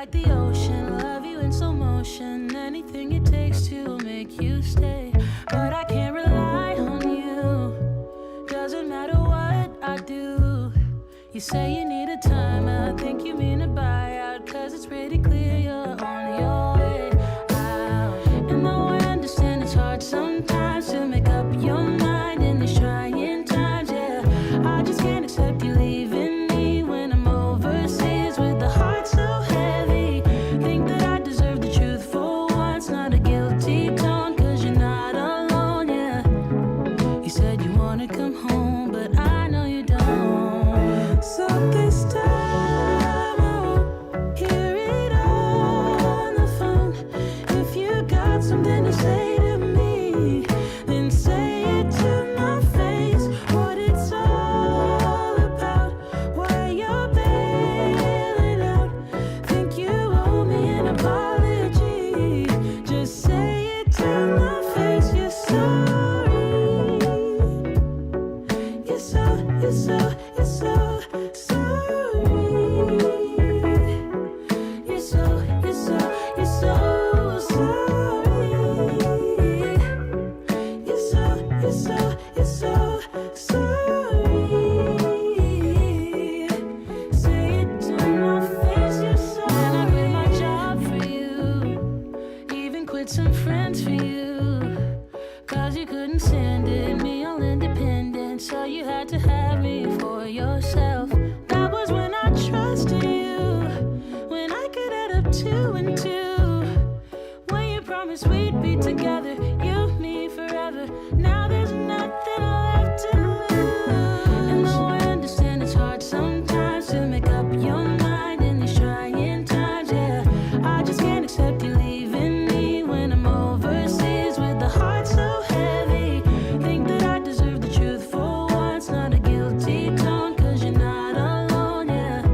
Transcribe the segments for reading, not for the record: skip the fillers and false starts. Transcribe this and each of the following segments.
like the ocean, love you in slow motion. Anything it takes to make you stay. But I can't rely on you. Doesn't matter what I do. You say you need a time, I think you mean a buyout. Cause it's pretty clear you're on your way out. And though I understand it's hard sometimes to make up your mind in these trying times, yeah, I just can't accept you leaving me when I'm overseas with the heart so heavy. Think that I deserve the truth for once, not a guilty tone, cause you're not alone, yeah. You said you wanna come home, but I know you don't. So this time I won't hear it on the phone. If you got something to say to me, then say it to my face. What it's all about, why you're bailing out. Think you owe me an apology. Just say it to my face. You're sorry. You're so sorry. You're so sorry. You're so sorry. Say it to my face. You're sorry. And I quit my job for you, even quit some friends for you, cause you couldn't stand it, me all independent, so you had to have me for yourself. That was when I trusted you, when I could add up 2 and 2, when you promised we'd be together, you, me, forever. Now there's nothing left to lose. And though I understand it's hard sometimes to make up your mind in these trying times, yeah, I just can't accept you leaving me when I'm overseas with the heart so heavy. Think that I deserve the truth for once, not a guilty tone, cause you're not alone, yeah.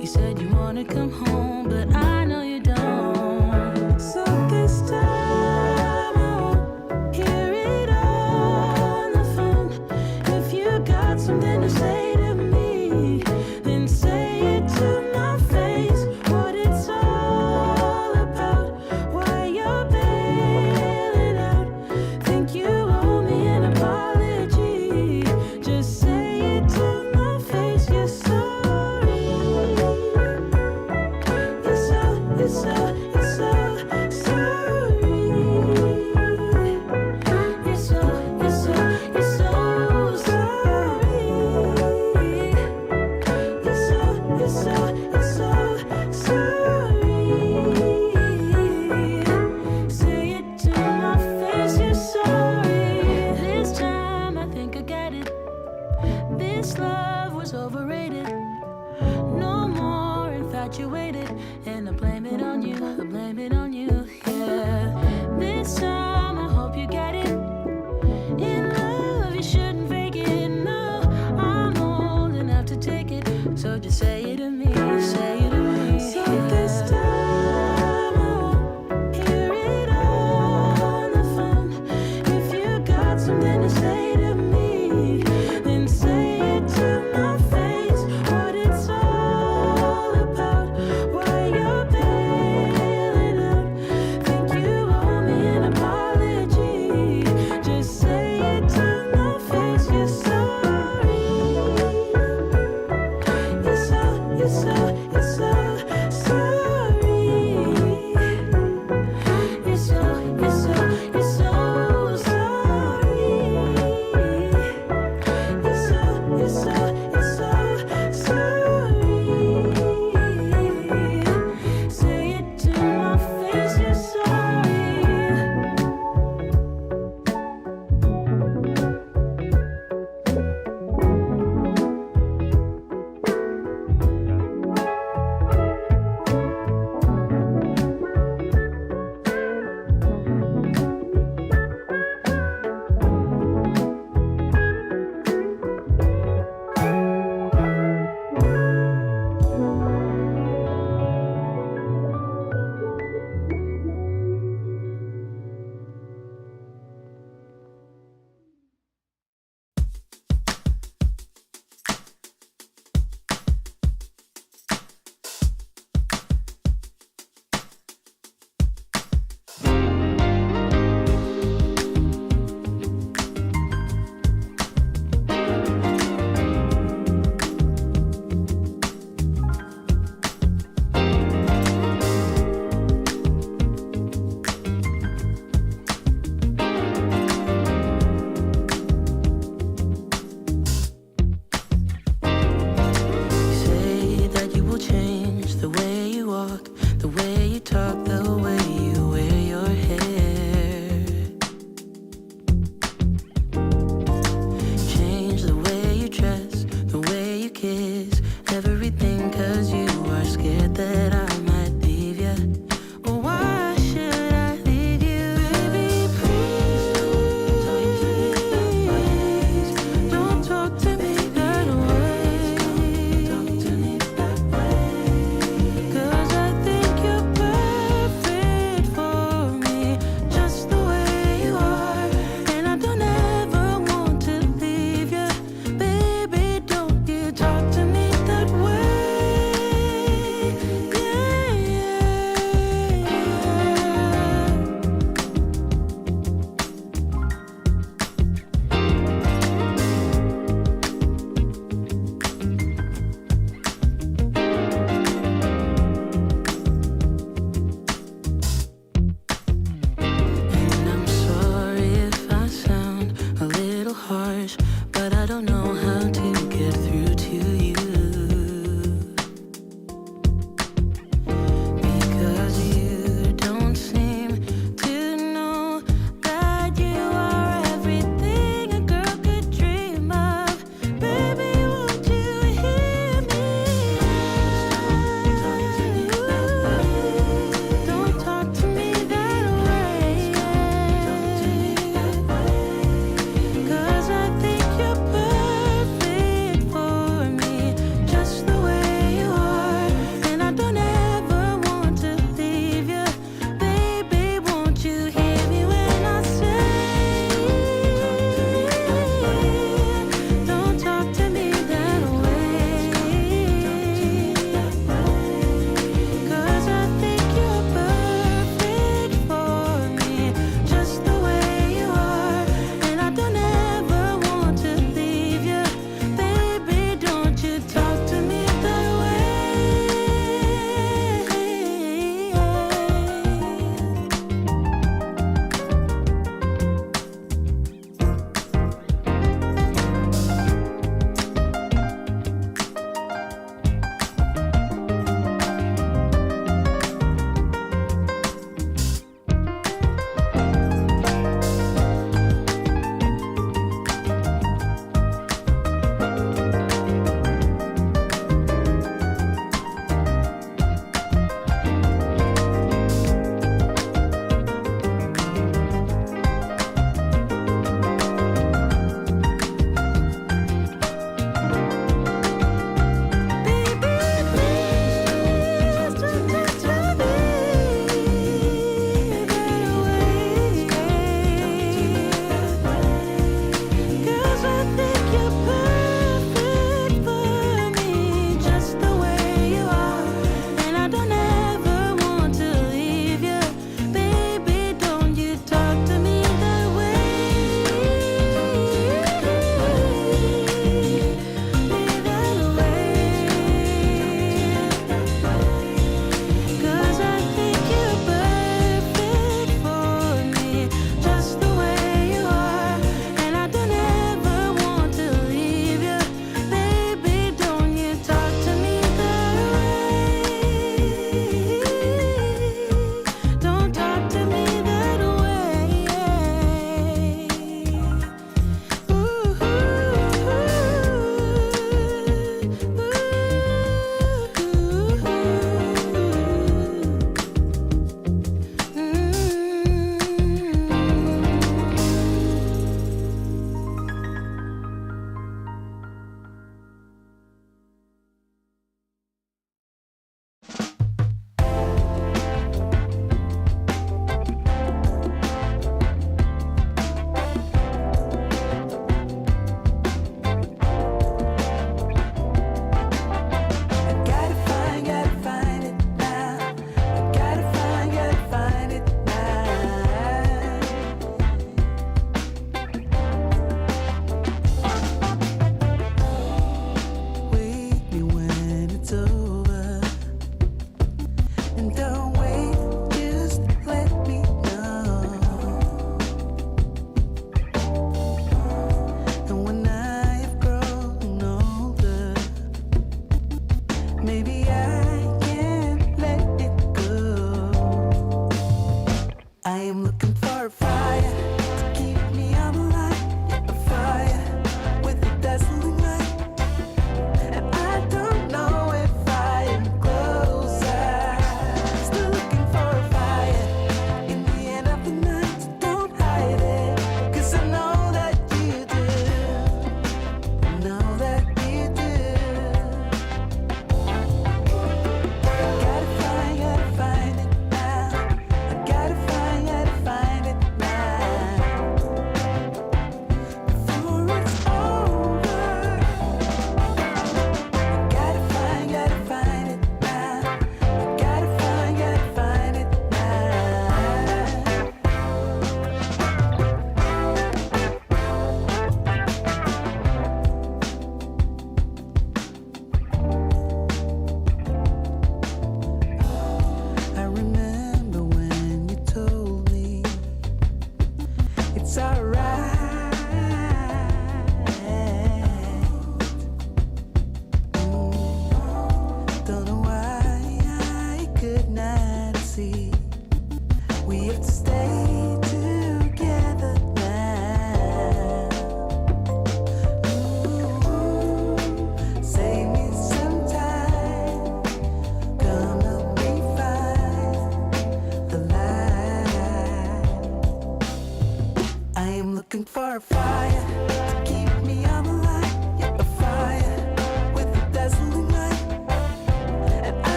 You said you wanna come home, but I know you don't. So this time I won't hear it on the phone. If you got something to say to me, then say it to my face. What it's all about, why you're bailing out. Think you owe me an apology. Just say it to my face. You're sorry. You're so sorry. You're so sorry. You're so sorry. Say it to my face. You're sorry. This time I think I get it. This love was overrated. No more infatuated. And I blame it on you. I blame it on you. Yeah. This time I hope you get it. In love you shouldn't fake it. No, I'm old enough to take it. So just say it to me. Say it to me. So this time I won't hear it on the phone. If you got something to say to me, then say it to my face. What it's all about, why you're bailing out. Think you owe me an apology. Just say it to my face. You're sorry. You're so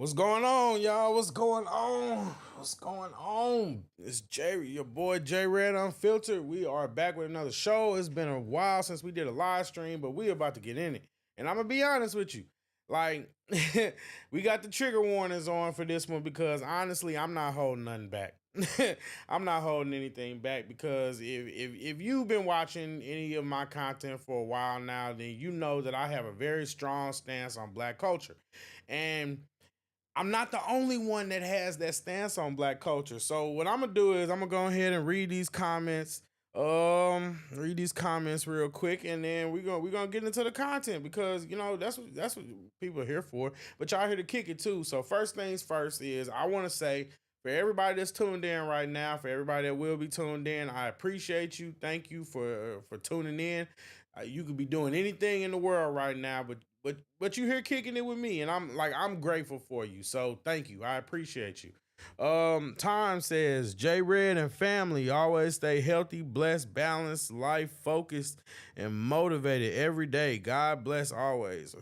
What's going on, y'all? What's going on? What's going on? It's Jerry, your boy J Red Unfiltered. We are back with another show. It's been a while since we did a live stream, but we about to get in it. And I'm gonna be honest with you. Like, we got the trigger warnings on for this one because honestly, I'm not holding nothing back. I'm not holding anything back because if you've been watching any of my content for a while now, then you know that I have a very strong stance on black culture. And I'm not the only one that has that stance on black culture. So what I'm gonna do is I'm gonna go ahead and read these comments. Read these comments real quick, and then we're gonna get into the content because you know that's what people are here for. But y'all here to kick it too. So first things first is I want to say for everybody that's tuned in right now, for everybody that will be tuned in, I appreciate you. Thank you for tuning in. You could be doing anything in the world right now, but you here kicking it with me, and I'm grateful for you. So thank you. I appreciate you. Time says J Red and family always stay healthy, blessed, balanced, life focused, and motivated every day. God bless always.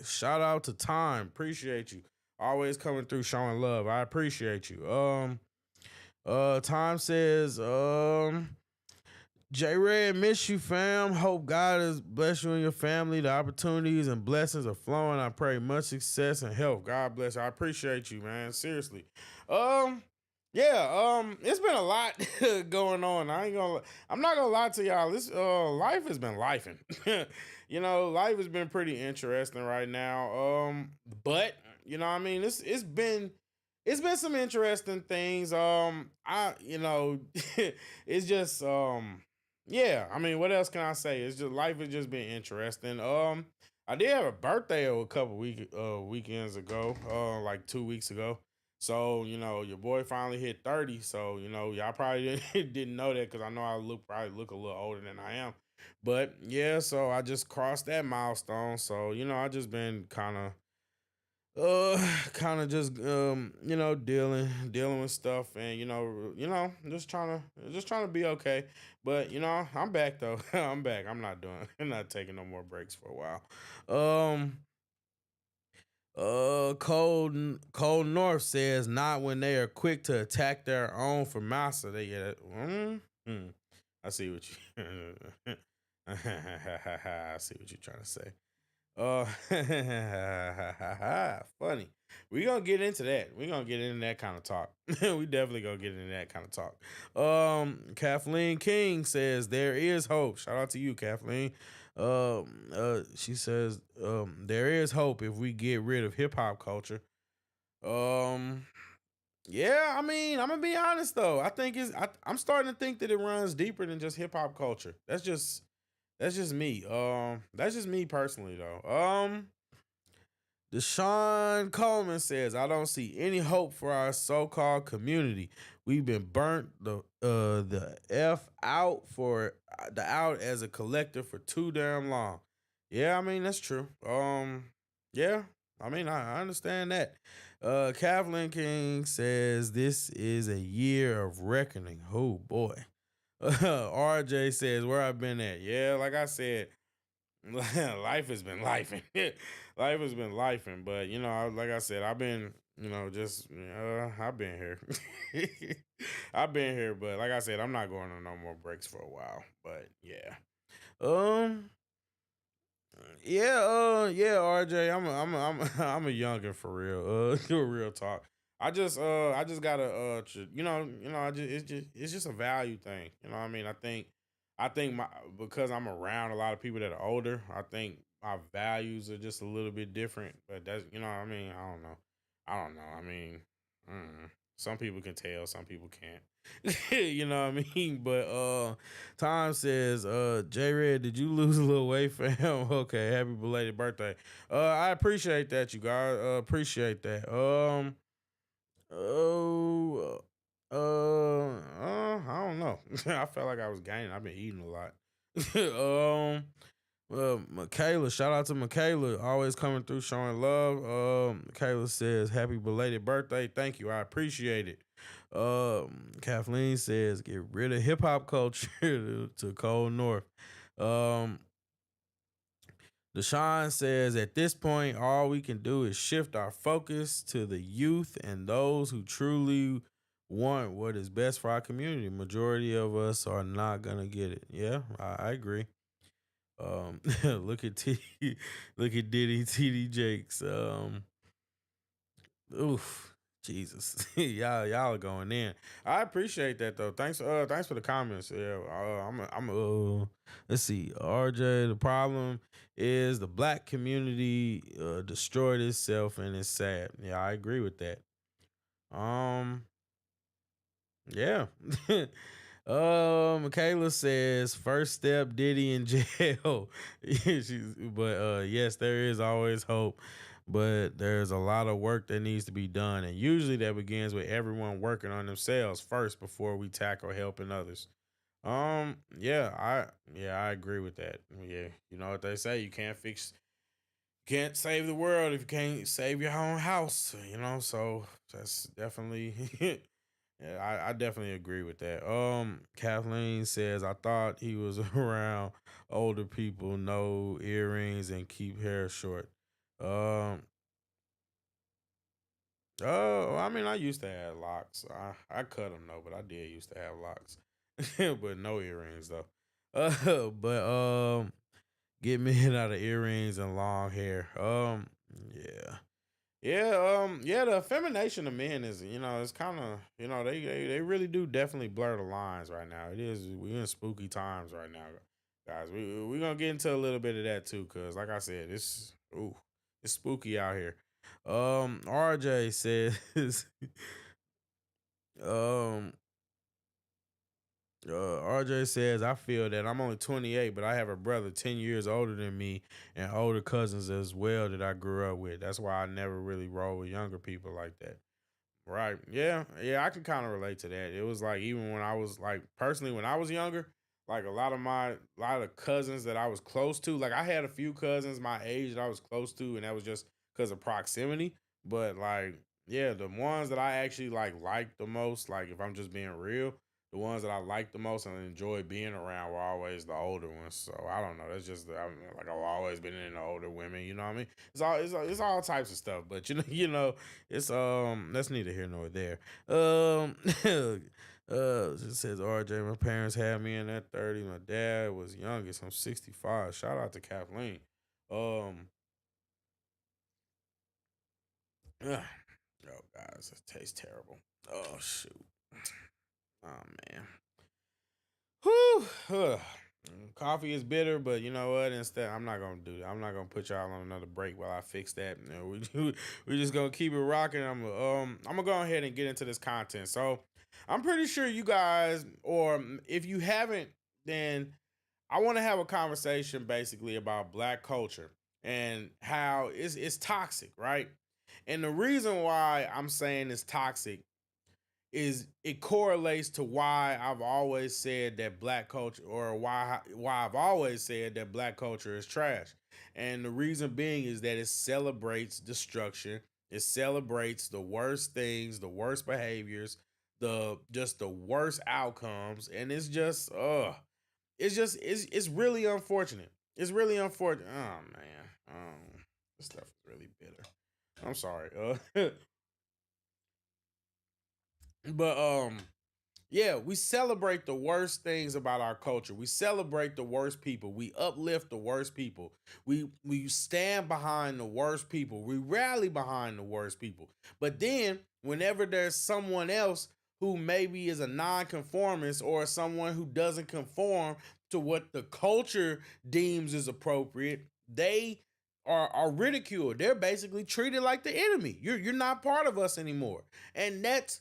Shout out to Time. Appreciate you. Always coming through showing love. I appreciate you. Time says, J Red, miss you, fam. Hope God has blessed you and your family. The opportunities and blessings are flowing. I pray much success and health. God bless you. I appreciate you, man. Seriously. It's been a lot going on. I'm not gonna lie to y'all. This life has been lifing. Life has been pretty interesting right now. But you know, what I mean, it's been some interesting things. It's just yeah, I mean, what else can I say? It's just life has just been interesting. I did have a birthday a couple weekends ago, like 2 weeks ago. So your boy finally hit 30. So y'all probably didn't know that because I know I probably look a little older than I am. But yeah, so I just crossed that milestone. So I just been kind of just dealing with stuff, and just trying to be okay. But I'm back though. I'm back. I'm not taking no more breaks for a while. Cold North says not when they are quick to attack their own for massa. They get it. I see what you I see what you're trying to say. Uh, funny. We gonna get into that. We gonna get into that kind of talk. We definitely gonna get into that kind of talk. Kathleen King says there is hope. Shout out to you, Kathleen. She says there is hope if we get rid of hip hop culture. Um, yeah, I mean, I'm gonna be honest though. I'm starting to think that it runs deeper than just hip hop culture. That's just me. That's just me personally though. Deshaun Coleman says, I don't see any hope for our so-called community. We've been burnt the F out for the out as a collective for too damn long. Yeah, I mean that's true. Yeah, I mean I understand that. Kathleen King says this is a year of reckoning. Oh boy. RJ says where I've been at. Yeah, like I said, life has been lifing. Life has been lifing, but like I said, I've been, I've been here. I've been here, but like I said, I'm not going on no more breaks for a while. But yeah, um, yeah, RJ, I'm a youngin' for real. Real talk. I just gotta, it's just a value thing. You know what I mean? I think because I'm around a lot of people that are older, I think my values are just a little bit different. But that's what I mean. I don't know. I don't know. I mean, some people can tell, some people can't. You know what I mean? But Tom says, J Red, did you lose a little weight, fam? Okay, happy belated birthday. I appreciate that, you guys. Appreciate that. Oh, I don't know. I felt like I was gaining. I've been eating a lot. Michaela, shout out to Michaela, always coming through showing love. Michaela says, "Happy belated birthday." Thank you, I appreciate it. Kathleen says, "Get rid of hip hop culture to Cold North." Um, Deshaun says, at this point, all we can do is shift our focus to the youth and those who truly want what is best for our community. Majority of us are not gonna get it. Yeah, I agree. Look at look at Diddy, TD Jakes. Oof, Jesus, y'all are going in. I appreciate that though. Thanks for the comments. Yeah, let's see. RJ, the problem is the black community destroyed itself and it's sad. Yeah, I agree with that. Um, yeah. Michaela says first step Diddy in jail. But yes, there is always hope, but there's a lot of work that needs to be done, and usually that begins with everyone working on themselves first before we tackle helping others. I agree with that. Yeah, you know what they say, can't save the world if you can't save your own house, so that's definitely yeah, I definitely agree with that. Kathleen says I thought he was around older people, no earrings and keep hair short. Um, oh, I mean, I used to have locks. I cut them though, but I did used to have locks, but no earrings though. But get men out of earrings and long hair. Yeah. Yeah, the effemination of men is, it's kind of, they really do definitely blur the lines right now. We're in spooky times right now, guys. We're gonna get into a little bit of that too, cause like I said, it's spooky out here. RJ says, um, RJ says, I feel that I'm only 28, but I have a brother 10 years older than me and older cousins as well that I grew up with. That's why I never really roll with younger people like that. Right. Yeah. Yeah. I can kind of relate to that. It was like, even when I was like, personally, when I was younger, like a lot of cousins that I was close to, like I had a few cousins my age that I was close to, and that was just because of proximity. But like, yeah, the ones that I actually liked the most, like if I'm just being real, the ones that I liked the most and enjoyed being around were always the older ones. So I don't know. That's just like I've always been into older women. You know what I mean? It's all types of stuff. But it's that's neither here nor there. It says RJ, my parents had me in that 30. My dad was youngest. I'm 65. Shout out to Kathleen. Um, ugh. Oh guys, it tastes terrible. Oh shoot. Oh man. Whew. Ugh. Coffee is bitter, but you know what? Instead, I'm not gonna do that. I'm not gonna put y'all on another break while I fix that. We're just gonna keep it rocking. I'm gonna go ahead and get into this content. So, I'm pretty sure you guys, or if you haven't, then I want to have a conversation basically about Black culture and how it's toxic, right? And the reason why I'm saying it's toxic is it correlates to why I've always said that Black culture, or why I've always said that Black culture is trash. And the reason being is that it celebrates destruction. It celebrates the worst things, the worst behaviors, the worst outcomes, and it's really unfortunate. It's really unfortunate. Oh man, this stuff is really bitter. I'm sorry. But yeah, we celebrate the worst things about our culture. We celebrate the worst people. We uplift the worst people. We stand behind the worst people. We rally behind the worst people. But then whenever there's someone else who maybe is a nonconformist or someone who doesn't conform to what the culture deems is appropriate, they are ridiculed. They're basically treated like the enemy. You're not part of us anymore. And that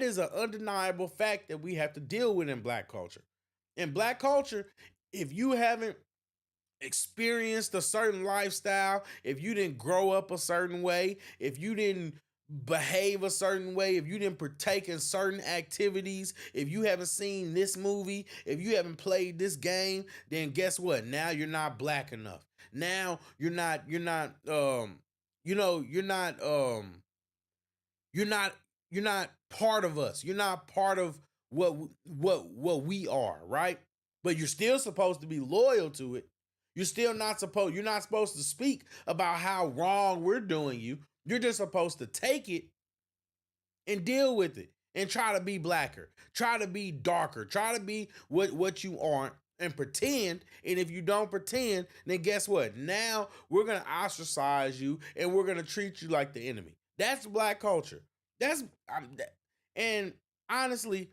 is an undeniable fact that we have to deal with in Black culture. In Black culture, if you haven't experienced a certain lifestyle, if you didn't grow up a certain way, if you didn't behave a certain way, if you didn't partake in certain activities, if you haven't seen this movie, if you haven't played this game, then guess what? Now you're not Black enough. Now you're not you're not part of us. You're not part of what we are, right? But you're still supposed to be loyal to it. You're not supposed to speak about how wrong we're doing you. You're just supposed to take it and deal with it and try to be blacker, try to be darker, try to be what you aren't and pretend. And if you don't pretend, then guess what? Now we're gonna ostracize you and we're gonna treat you like the enemy. That's black culture. That's and honestly,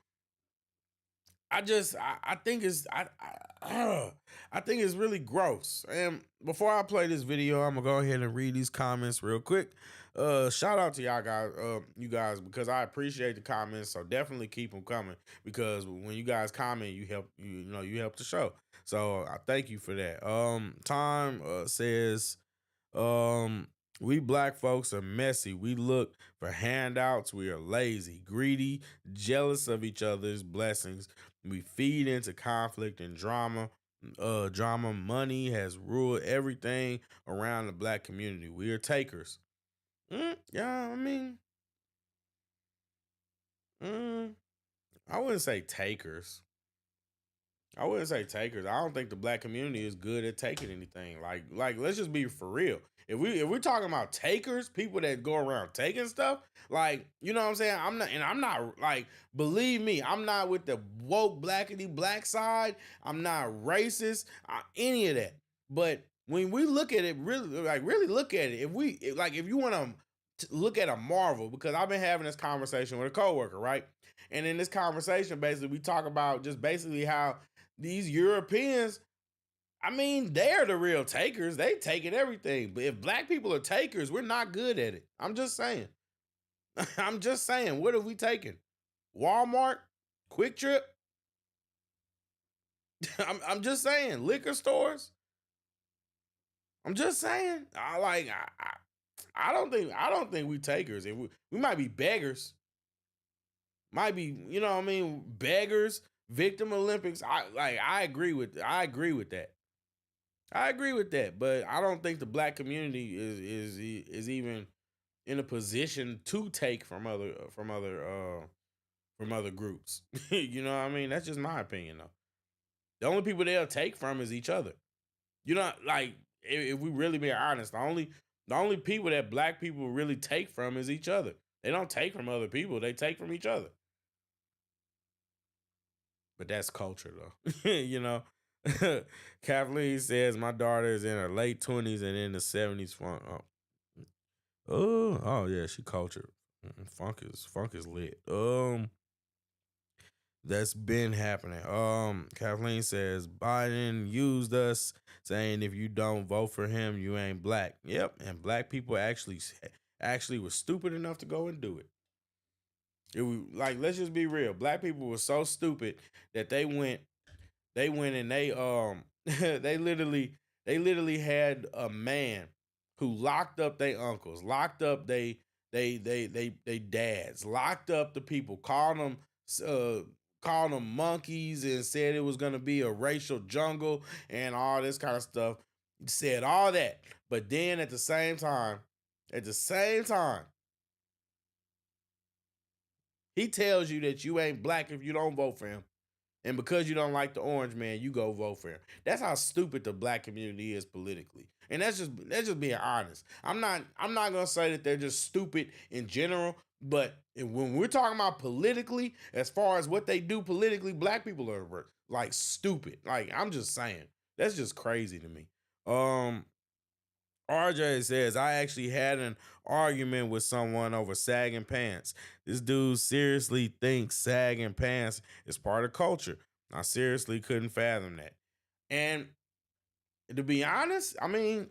I think I think it's really gross. And before I play this video, I'm gonna go ahead and read these comments real quick. Shout out to y'all guys, you guys, because I appreciate the comments. So definitely keep them coming, because when you guys comment, you help you help the show. So I thank you for that. Time says, um, we black folks are messy. We look for handouts. We are lazy, greedy, jealous of each other's blessings. We feed into conflict and drama. Drama money has ruled everything around the black community. We are takers. Yeah, I mean, mm, I wouldn't say takers. I wouldn't say takers. I don't think the black community is good at taking anything. Like let's just be for real. If we're talking about takers, people that go around taking stuff, like, you know what I'm saying? I'm not like, believe me, I'm not with the woke blackity black side. I'm not racist, any of that. But when we look at it, really look at it. If you want to look at a Marvel, because I've been having this conversation with a coworker, right? And in this conversation, basically, we talk about just basically how these Europeans, I mean, they're the real takers. They taking everything. But if black people are takers, we're not good at it. I'm just saying. I'm just saying. What have we taken? Walmart? Quick Trip? I'm just saying. Liquor stores? I'm just saying. I don't think we takers. We might be beggars. Might be, you know what I mean, beggars, victim Olympics. I agree with that. I agree with that, but I don't think the black community is even in a position to take from other groups. You know what I mean? That's just my opinion though. The only people they'll take from is each other. You know, like, if we really be honest, the only people that black people really take from is each other. They don't take from other people, they take from each other. But that's culture though. You know. Kathleen says my daughter is in her late 20s and in the 70s funk. Oh yeah, she cultured. Funk is lit. That's been happening. Kathleen says Biden used us, saying if you don't vote for him, you ain't black. Yep, and black people actually was stupid enough to go and do it. Like, let's just be real. Black people were so stupid that they went and they literally had a man who locked up their uncles, locked up they dads, locked up the people, called them monkeys, and said it was gonna be a racial jungle and all this kind of stuff. Said all that, but then at the same time, he tells you that you ain't black if you don't vote for him. And because you don't like the orange man, you go vote for him. That's how stupid the black community is politically. And that's just being honest. I'm not gonna say that they're just stupid in general, but when we're talking about politically, as far as what they do politically, black people are like stupid. Like, I'm just saying. That's just crazy to me. RJ says, I actually had an argument with someone over sagging pants. This dude seriously thinks sagging pants is part of culture. I seriously couldn't fathom that. And to be honest, I mean,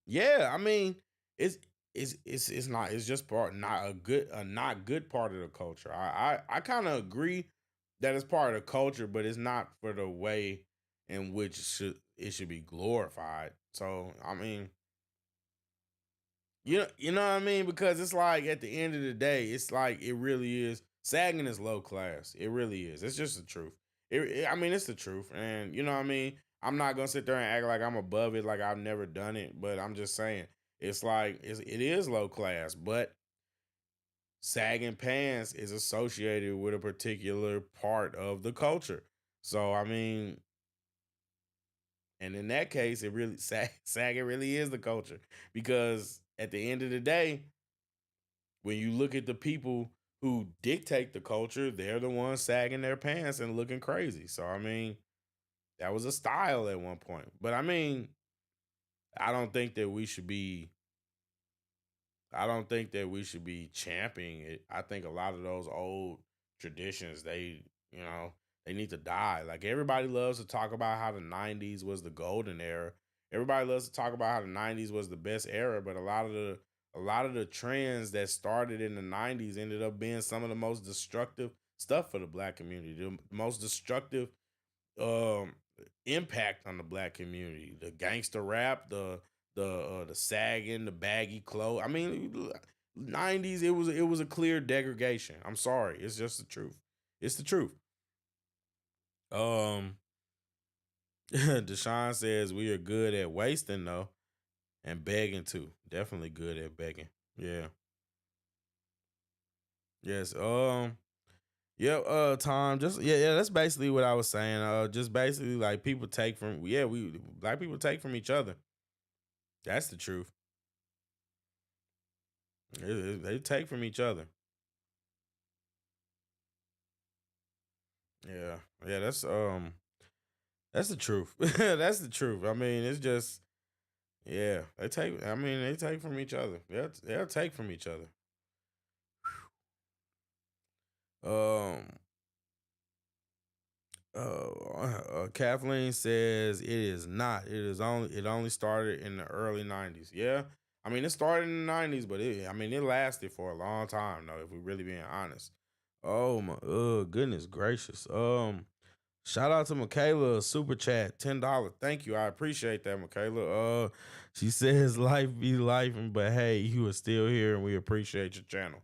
yeah, I mean, it's it's just not good part of the culture. I kind of agree that it's part of the culture, but it's not for the way in which it should be glorified. So, I mean, you know what I mean? Because it's like, at the end of the day, it's like, it really is. Sagging is low class. It really is. It's just the truth. I mean, it's the truth. And you know what I mean? I'm not going to sit there and act like I'm above it, like I've never done it. But I'm just saying, it's like, it is low class. But sagging pants is associated with a particular part of the culture. So, I mean, And in that case, it really sagging really is the culture because at the end of the day, when you look at the people who dictate the culture, they're the ones sagging their pants and looking crazy. So I mean, that was a style at one point. But I mean, I don't think that we should be I don't think that we should be championing it. I think a lot of those old traditions, you know, they need to die. Like everybody loves to talk about how the 90s was the golden era. Everybody loves to talk about how the 90s was the best era, but a lot of the trends that started in the 90s ended up being some of the most destructive stuff for the black community. The most destructive um impact on the black community. The gangster rap, the sagging, the baggy clothes. I mean, 90s it was a clear degradation. I'm sorry. It's just the truth. It's the truth. Um Deshaun says we are good at wasting though and begging too. Definitely good at begging. Yeah. Yes. Yep, Tom. Just yeah, that's basically what I was saying. Just basically like people take from we black people take from each other. That's the truth. They take from each other. Yeah, yeah. That's the truth. That's the truth. I mean, it's just yeah. They take. I mean, they take from each other. They'll take from each other. Um. Kathleen says it is not. It only started in the early '90s. Yeah, I mean it started in the '90s, but it lasted for a long time though. If we really being honest. Oh my, goodness gracious. Shout out to Michaela, super chat, $10. Thank you, I appreciate that, Michaela. She says life be life, but hey, you are still here, and we appreciate your channel.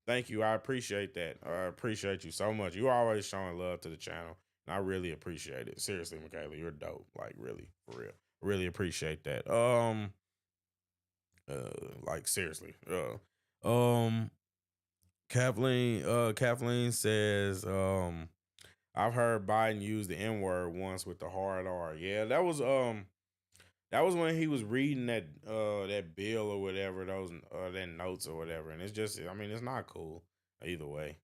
Thank you, I appreciate that. I appreciate you so much. You always showing love to the channel, and I really appreciate it. Seriously, Michaela, you're dope. Like really, for real, really appreciate that. Like seriously. Um, Kathleen says, I've heard Biden use the N word once with the hard R. Yeah, that was when he was reading that bill or whatever, those that notes or whatever. And it's just I mean, it's not cool either way.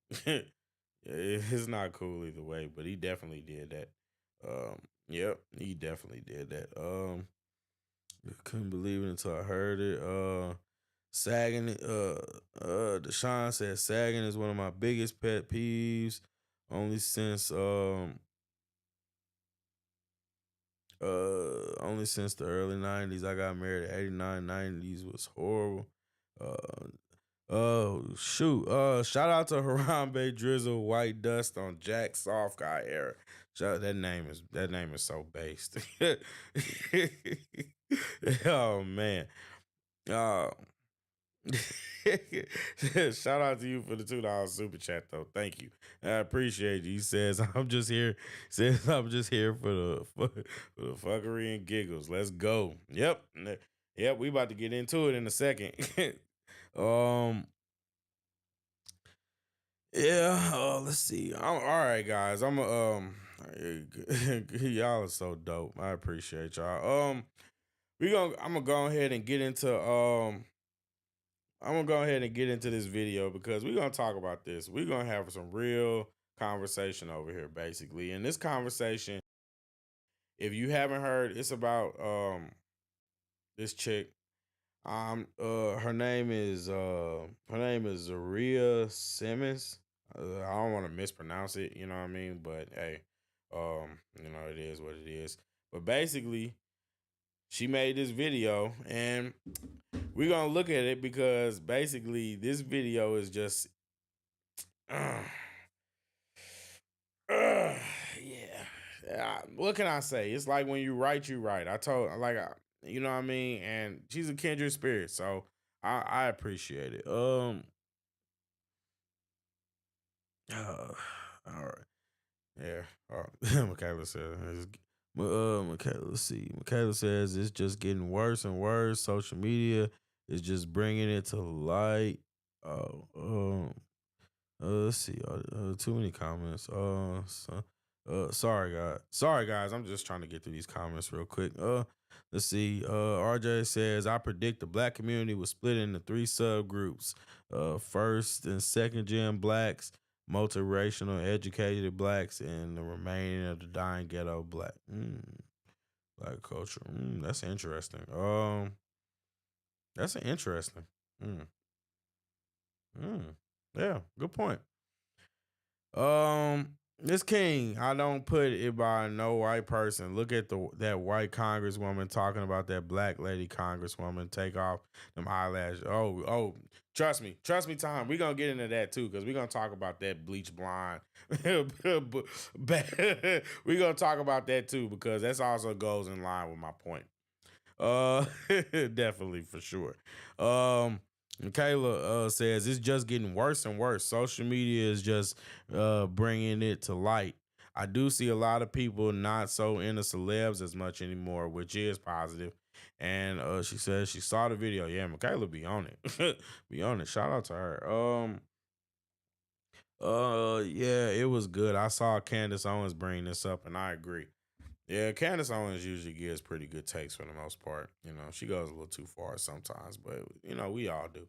It's not cool either way, but he definitely did that. Yep, he definitely did that. I couldn't believe it until I heard it. Sagging, Deshaun said sagging is one of my biggest pet peeves. Only since the early '90s. I got married at 89. '90s was horrible. Uh, oh shoot. Shout out to Harambe Drizzle, White Dust on Jack Soft Guy era. That name is so based. Oh man. Uh Shout out to you for the $2 super chat though. Thank you. I appreciate you. He says I'm just here. Says I'm just here for the fuckery and giggles. Let's go. Yep. Yep. We about to get into it in a second. um. Yeah. Let's see. All right, guys. Y'all are so dope. I appreciate y'all. I'm gonna go ahead and get into I'm gonna go ahead and get into this video because we're gonna talk about this. We're gonna have some real conversation over here, basically. And this conversation, if you haven't heard, it's about this chick. Her name is Zaria Simmons. I don't want to mispronounce it, you know what I mean? But hey, it is what it is. But basically, she made this video and we're gonna look at it because basically this video is just uh, yeah. What can I say? It's like when you write, you write. You know what I mean? And she's a kindred spirit, so I appreciate it. All right. Yeah. Michaela says, let's see. Michaela says it's just getting worse and worse. Social media is just bringing it to light. Oh, let's see. Too many comments. Sorry guys. I'm just trying to get through these comments real quick. Let's see. RJ says I predict the black community was split into three subgroups. First and second gen blacks, multiracial educated blacks, and the remaining of the dying ghetto black. Black culture. That's interesting. That's interesting. Mm, yeah, good point. This King, I don't put it by no white person. Look at that white congresswoman talking about that black lady congresswoman. Take off them eyelashes. Oh, trust me, Tom. We're gonna get into that too, because we're gonna talk about that bleach blonde. We're gonna talk about that too, because that's also goes in line with my point. Definitely for sure. Kayla says it's just getting worse and worse. Social media is just bringing it to light. I do see a lot of people not so into celebs as much anymore, which is positive. And she says she saw the video. Yeah, Michaela be on it. Be on it. Shout out to her. Yeah, it was good. I saw Candace Owens bring this up, and I agree. Yeah, Candace Owens usually gives pretty good takes for the most part. You know, she goes a little too far sometimes, but you know, we all do.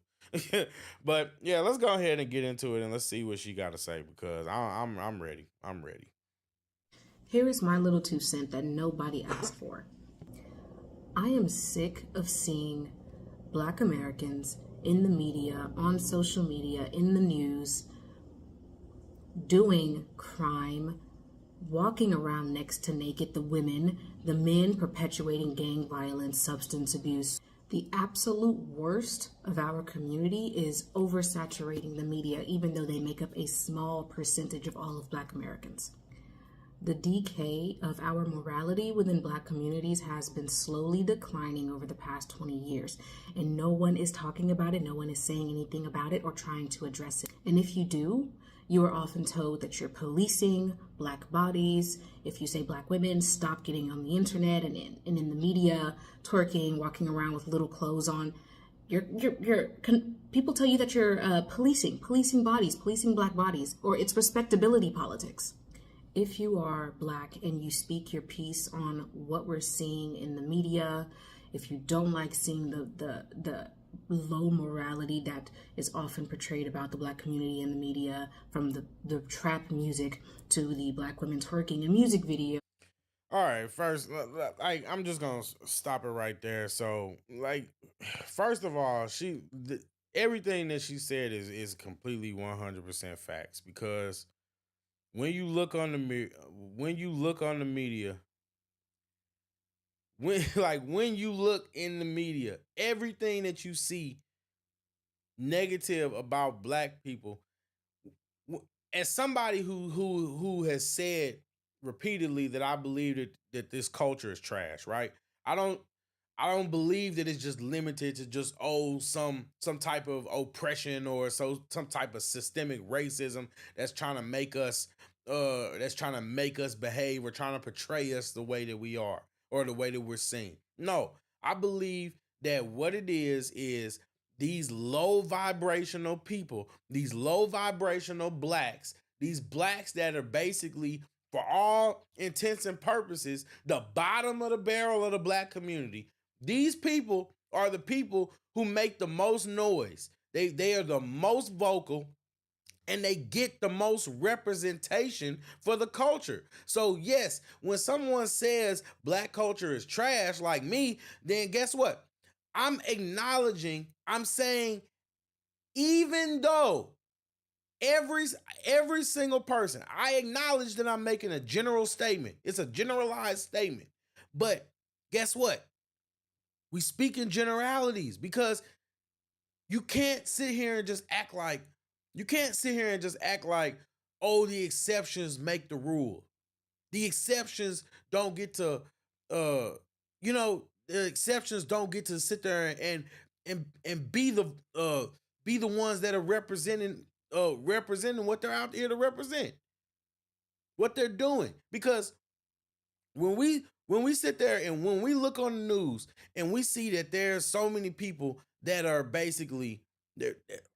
But yeah, let's go ahead and get into it and let's see what she got to say, because I'm ready. I'm ready. Here is my little 2 cents that nobody asked for. I am sick of seeing Black Americans in the media, on social media, in the news, doing crime, walking around next to naked, the women, the men perpetuating gang violence, substance abuse. The absolute worst of our community is oversaturating the media, even though they make up a small percentage of all of Black Americans. The decay of our morality within Black communities has been slowly declining over the past 20 years, and no one is talking about it, no one is saying anything about it or trying to address it. And if you do, you are often told that you're policing Black bodies. If you say Black women, stop getting on the internet and in the media, twerking, walking around with little clothes on. People tell you that you're policing bodies, policing Black bodies, or it's respectability politics. If you are Black and you speak your piece on what we're seeing in the media, if you don't like seeing the low morality that is often portrayed about the Black community in the media, from the trap music to the Black women twerking in music video. All right, first, I'm just gonna stop it right there. So, like, first of all, everything that she said is completely 100% facts, because when you look on the media, when you look in the media, everything that you see negative about Black people, as somebody who has said repeatedly that I believe that this culture is trash, right? I don't believe that it's just limited to just some type of oppression or some type of systemic racism that's trying to make us behave or trying to portray us the way that we are or the way that we're seen. No, I believe that what it is these low vibrational people, these low vibrational Blacks, these Blacks that are basically, for all intents and purposes, the bottom of the barrel of the Black community. These people are the people who make the most noise. They are the most vocal, and they get the most representation for the culture. So yes, when someone says Black culture is trash like me, then guess what? I'm saying, even though every single person, I acknowledge that I'm making a general statement. It's a generalized statement. But guess what? We speak in generalities, because you can't sit here and just act like, oh, the exceptions make the rule. The exceptions don't get to, the exceptions don't get to sit there and be the ones that are representing what they're out here to represent, what they're doing. Because when we sit there and when we look on the news and we see that there's so many people that are basically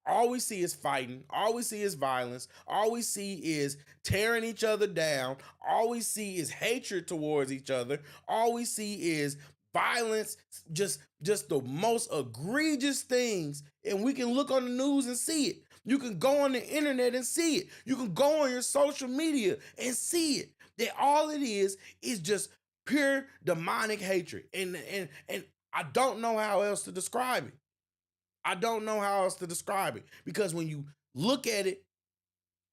All we see is fighting. All we see is violence. All we see is tearing each other down. All we see is hatred towards each other. All we see is violence, just the most egregious things. And we can look on the news and see it. You can go on the internet and see it. You can go on your social media and see it. That all it is just pure demonic hatred. And I don't know how else to describe it. I don't know how else to describe it, because when you look at it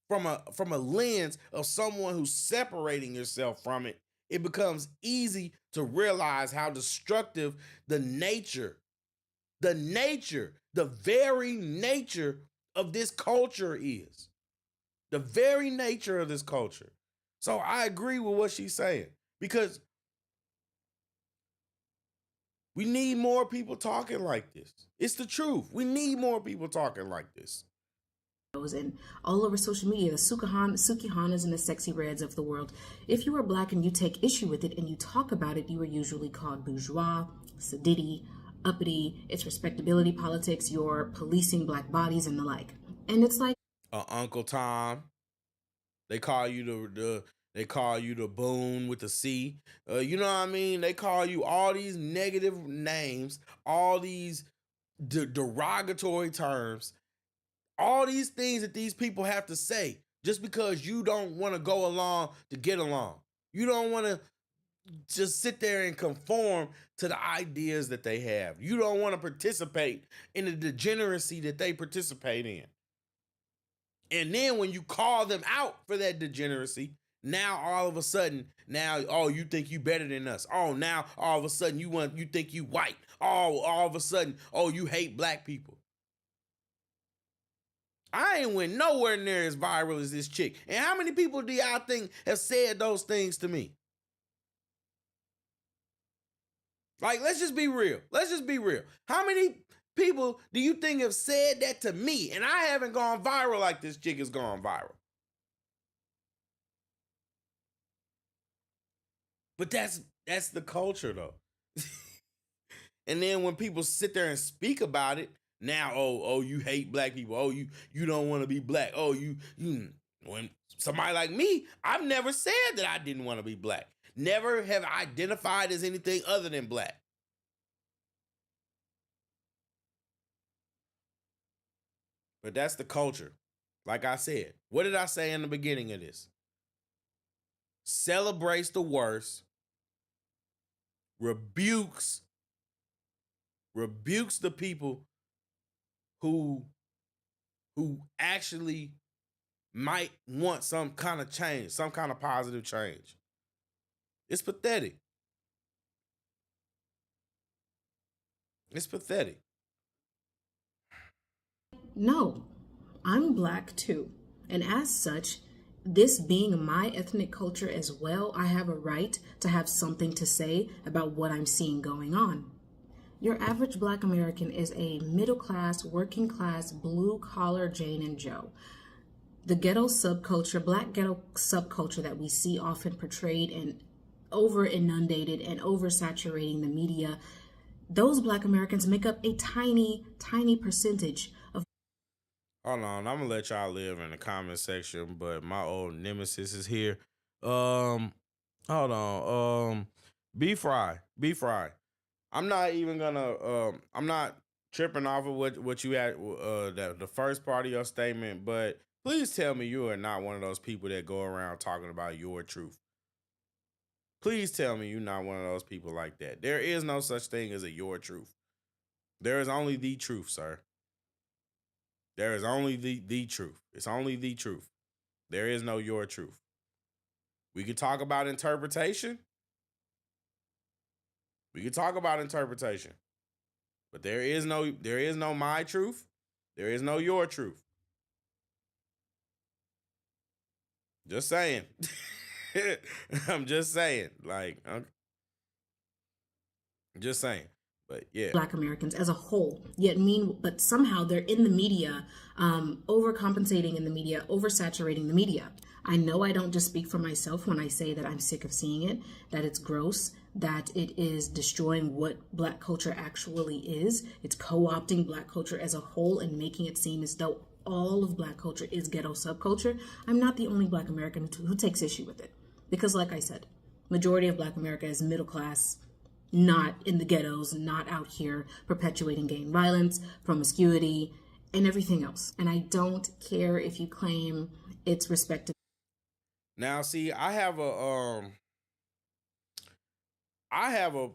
from a lens of someone who's separating yourself from it, it becomes easy to realize how destructive the very nature of this culture is. The very nature of this culture. So I agree with what she's saying, because we need more people talking like this. It's the truth. We need more people talking like this. And all over social media, the Sukihanas and the Sexy Reds of the world. If you are black and you take issue with it and you talk about it, you are usually called bourgeois, sedity, uppity, it's respectability politics, you're policing black bodies and the like. And it's like Uncle Tom. They call you the Boone with the C. You know what I mean? They call you all these negative names, all these derogatory terms, all these things that these people have to say just because you don't want to go along to get along. You don't want to just sit there and conform to the ideas that they have. You don't want to participate in the degeneracy that they participate in. And then when you call them out for that degeneracy, now all of a sudden, oh, you think you better than us. Oh, now all of a sudden you think you white. Oh, all of a sudden, oh, you hate black people. I ain't went nowhere near as viral as this chick. And how many people do y'all think have said those things to me? Like, let's just be real. How many people do you think have said that to me? And I haven't gone viral like this chick has gone viral. But that's the culture, though. And then when people sit there and speak about it, now, oh, you hate black people. Oh, you don't want to be black. Oh, you when somebody like me, I've never said that I didn't want to be black. Never have identified as anything other than black. But that's the culture. Like I said, what did I say in the beginning of this? Celebrates the worst, rebukes the people who actually might want some kind of change, some kind of positive change. It's pathetic. It's pathetic. No, I'm black too. And as such, this being my ethnic culture as well, I have a right to have something to say about what I'm seeing going on. Your average black American is a middle-class, working-class, blue-collar Jane and Joe. The ghetto subculture, black ghetto subculture that we see often portrayed and over-inundated and oversaturating the media, those black Americans make up a tiny, tiny percentage of... Hold on, I'm gonna let y'all live in the comment section, but my old nemesis is here. Hold on. Be Fry. I'm not even gonna. I'm not tripping off of what you had the first part of your statement, but please tell me you are not one of those people that go around talking about your truth. Please tell me you're not one of those people like that. There is no such thing as a your truth. There is only the truth, sir. There is only the truth. It's only the truth. There is no your truth. We can talk about interpretation. But there is no my truth. There is no your truth. Just saying. I'm just saying. Like, I'm just saying. But yeah, black Americans as a whole, but somehow they're in the media, overcompensating in the media, oversaturating the media. I know I don't just speak for myself when I say that I'm sick of seeing it, that it's gross, that it is destroying what Black culture actually is. It's co-opting Black culture as a whole and making it seem as though all of Black culture is ghetto subculture. I'm not the only Black American who takes issue with it. Because like I said, majority of Black America is middle class, not in the ghettos, not out here perpetuating gang violence, promiscuity, and everything else. And I don't care if you claim it's respected. Now, see, I have a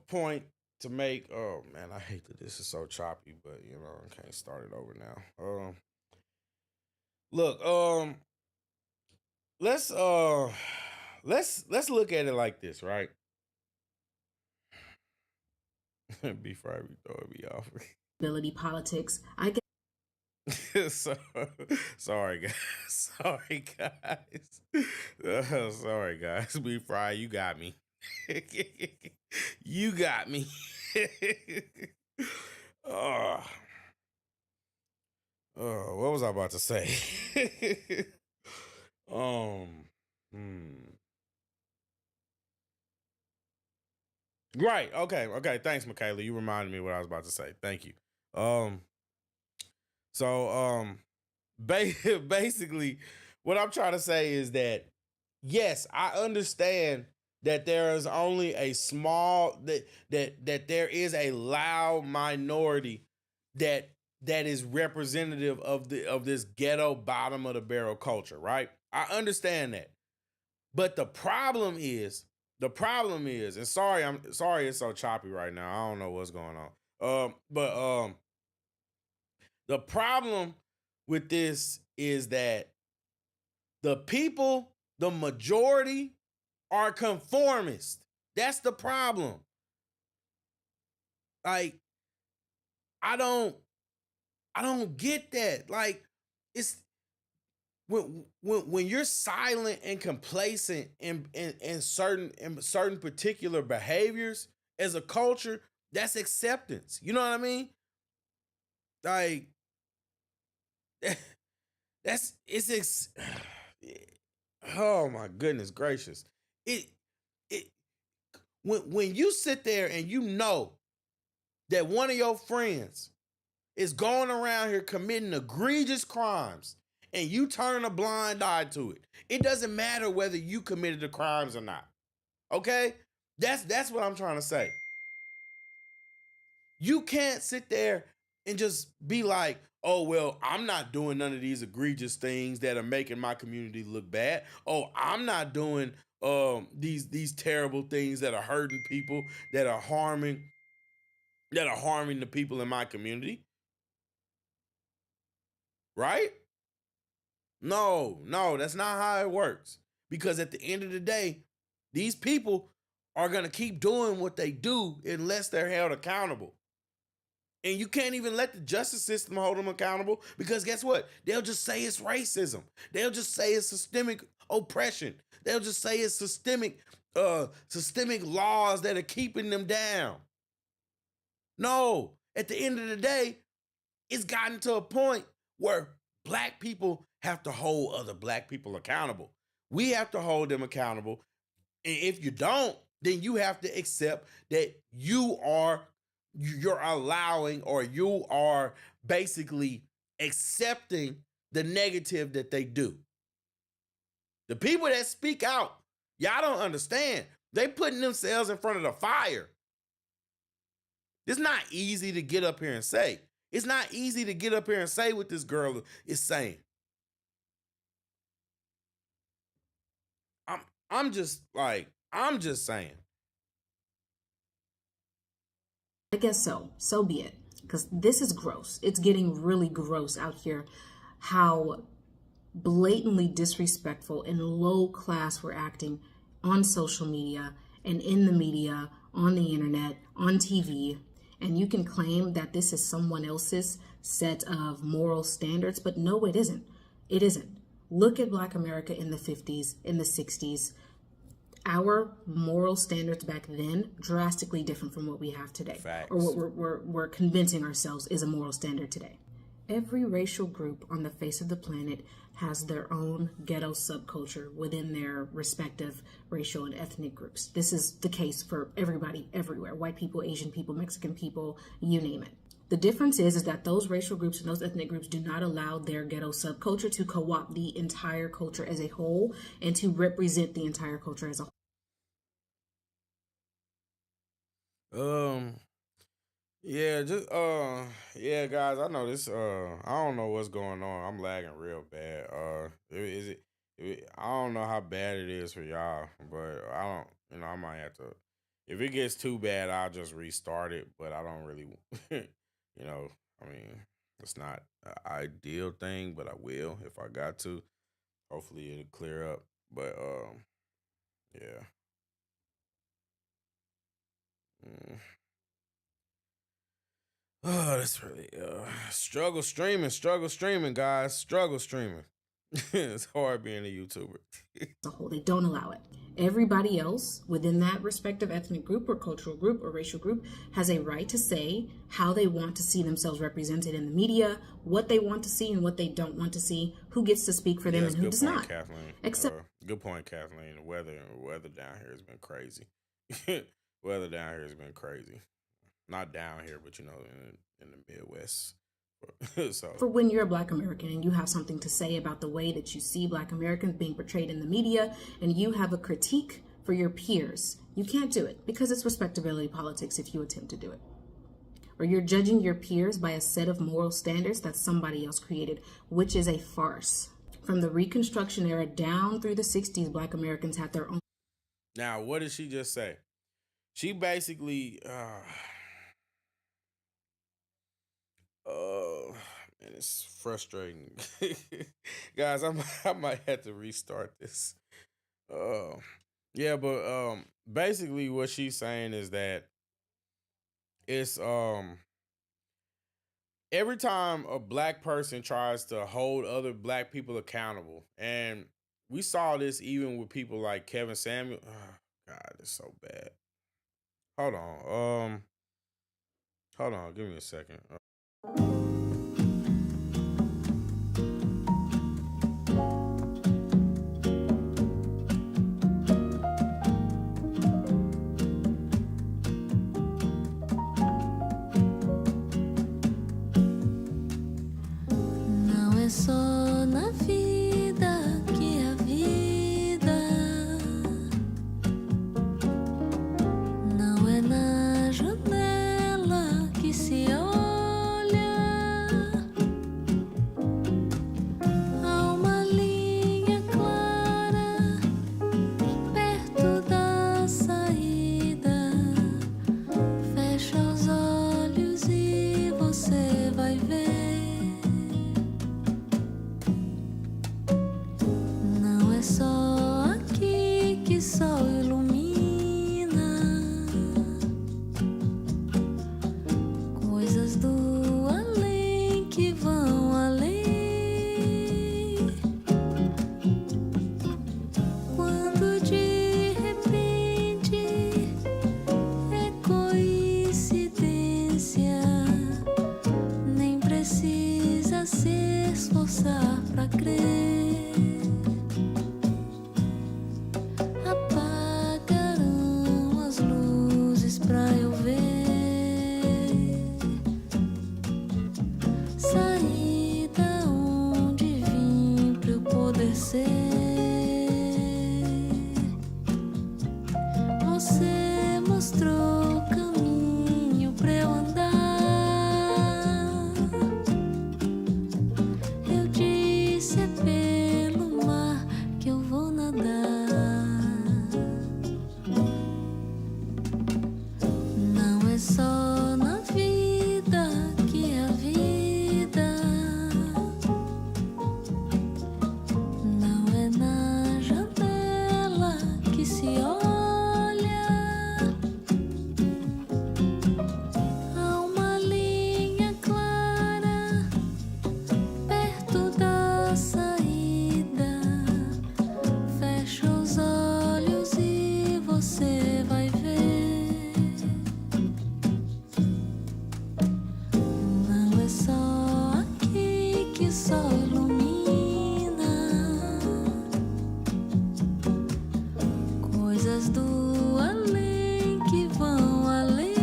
point to make. Oh man, I hate that this is so choppy, but you know, I can't start it over now. Look, let's look at it like this, right? Before we throw me off. Ability politics. I get Sorry guys. Sorry guys. Be Fry, you got me. You got me. What was I about to say? Right. Okay. Thanks, Michaela. You reminded me what I was about to say. Thank you. Basically, what I'm trying to say is that yes, I understand that there is only a small that there is a loud minority that is representative of this ghetto bottom of the barrel culture, right? I understand that. But the problem is, and sorry it's so choppy right now. I don't know what's going on. But the problem with this is that the majority are conformist. That's the problem. Like, I don't get that. Like, it's when you're silent and complacent in certain particular behaviors as a culture, that's acceptance. You know what I mean? Like, oh my goodness gracious. When you sit there and you know that one of your friends is going around here committing egregious crimes and you turn a blind eye to it, it doesn't matter whether you committed the crimes or not. Okay? That's what I'm trying to say. You can't sit there and just be like, oh, well, I'm not doing none of these egregious things that are making my community look bad. Oh, I'm not doing these terrible things that are hurting people, that are harming the people in my community. Right? No, that's not how it works. Because at the end of the day, these people are going to keep doing what they do unless they're held accountable. And you can't even let the justice system hold them accountable, because guess what? They'll just say it's racism. They'll just say it's systemic oppression. They'll just say it's systemic laws that are keeping them down. No, at the end of the day, it's gotten to a point where Black people have to hold other Black people accountable. We have to hold them accountable. And if you don't, then you have to accept that you're allowing, or you are basically accepting the negative that they do. The people that speak out, y'all don't understand. They putting themselves in front of the fire. It's not easy to get up here and say. It's not easy to get up here and say what this girl is saying. I'm just saying. I guess so. So be it. Because this is gross. It's getting really gross out here how blatantly disrespectful and low class we're acting on social media and in the media, on the internet, on TV. And you can claim that this is someone else's set of moral standards, but no, it isn't. It isn't. Look at Black America in the 50s, in the 60s. Our moral standards back then, drastically different from what we have today. Facts. Or what we're convincing ourselves is a moral standard today. Every racial group on the face of the planet has their own ghetto subculture within their respective racial and ethnic groups. This is the case for everybody everywhere. White people, Asian people, Mexican people, you name it. The difference is that those racial groups and those ethnic groups do not allow their ghetto subculture to co-opt the entire culture as a whole and to represent the entire culture as a whole. Yeah, guys, I know this. I don't know what's going on. I'm lagging real bad. I don't know how bad it is for y'all, but I don't. I might have to. If it gets too bad, I'll just restart it. But I don't really, it's not an ideal thing, but I will if I got to. Hopefully, it'll clear up. But yeah. Oh, that's really struggle streaming, guys. Struggle streaming. It's hard being a YouTuber. as a whole. They don't allow it. Everybody else within that respective ethnic group or cultural group or racial group has a right to say how they want to see themselves represented in the media, what they want to see and what they don't want to see, who gets to speak for them and who does not. Kathleen. Good point, Kathleen. The weather down here has been crazy. Weather down here has been crazy. Not down here, but in the Midwest. So for when you're a Black American and you have something to say about the way that you see Black Americans being portrayed in the media and you have a critique for your peers, you can't do it because it's respectability politics if you attempt to do it. Or you're judging your peers by a set of moral standards that somebody else created, which is a farce. From the Reconstruction era down through the 60s, Black Americans had their own. Now, what did she just say? She basically, man, it's frustrating. Guys, I might have to restart this. But basically what she's saying is that it's every time a Black person tries to hold other Black people accountable, and we saw this even with people like Kevin Samuel. Oh, God, it's so bad. Hold on, give me a second. Não é só na vida que a vida não é na janela que se olha. Há uma linha clara perto da saída. Fecha os olhos e você vai ver. Não é só aqui que sol ilumina. Coisas do além que vão além. Quando de repente é coincidência, nem precisa se esforçar pra crer. Apagaram as luzes pra eu ver. Saí da onde vim pra eu poder ser. Você mostrou o caminho pra eu andar. Eu disse é pelo mar que eu vou nadar. Não é só na vida que a vida não é que só ilumina coisas do além que vão além.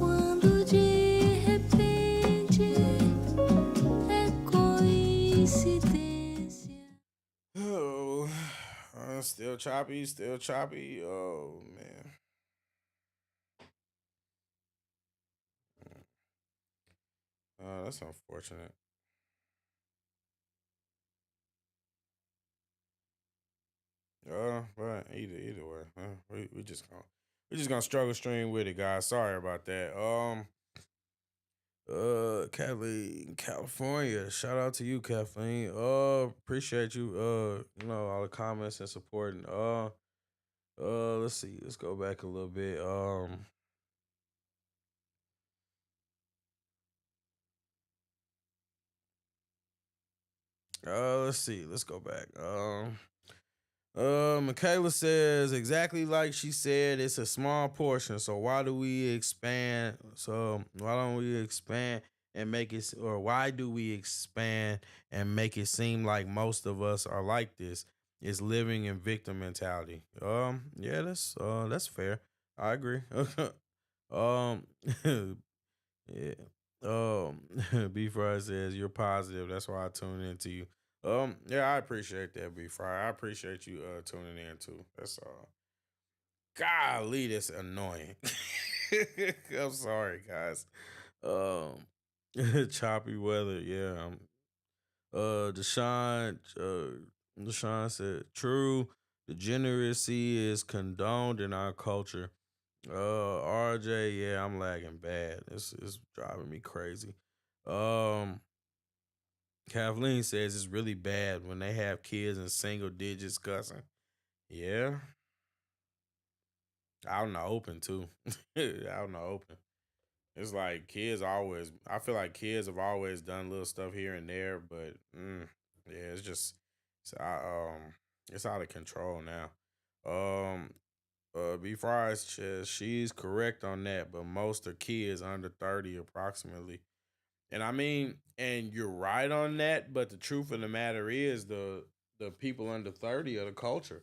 Quando de repente é coincidência. Oh, still choppy, still choppy. Oh man. That's unfortunate. But either way, we just gonna struggle stream with it, guys. Sorry about that. Kathleen, California. Shout out to you, Kathleen. Appreciate you. All the comments and supporting. Let's see. Let's go back a little bit. Let's see. Let's go back. Michaela says exactly like she said, it's a small portion. So why do we expand? So why don't we expand and make it, or why do we expand and make it seem like most of us are like this? It's living in victim mentality. Yeah, that's fair. I agree. um, yeah. B Fry says you're positive. That's why I tune into you. Yeah, I appreciate that, B Fry. I appreciate you tuning in too. That's all. Golly, that's annoying. I'm sorry, guys. Choppy weather. Yeah. Deshaun said, true. Degeneracy is condoned in our culture. RJ, yeah, I'm lagging bad. It's driving me crazy. Um, Kathleen says it's really bad when they have kids in single digits cussing. Yeah, out in the open too. Out in the open. It's like kids always. I feel like kids have always done little stuff here and there, but yeah, it's out of control now. Um, B Fries says she's correct on that, but most are kids under 30 approximately. And I mean, and you're right on that, but the truth of the matter is the people under 30 are the culture.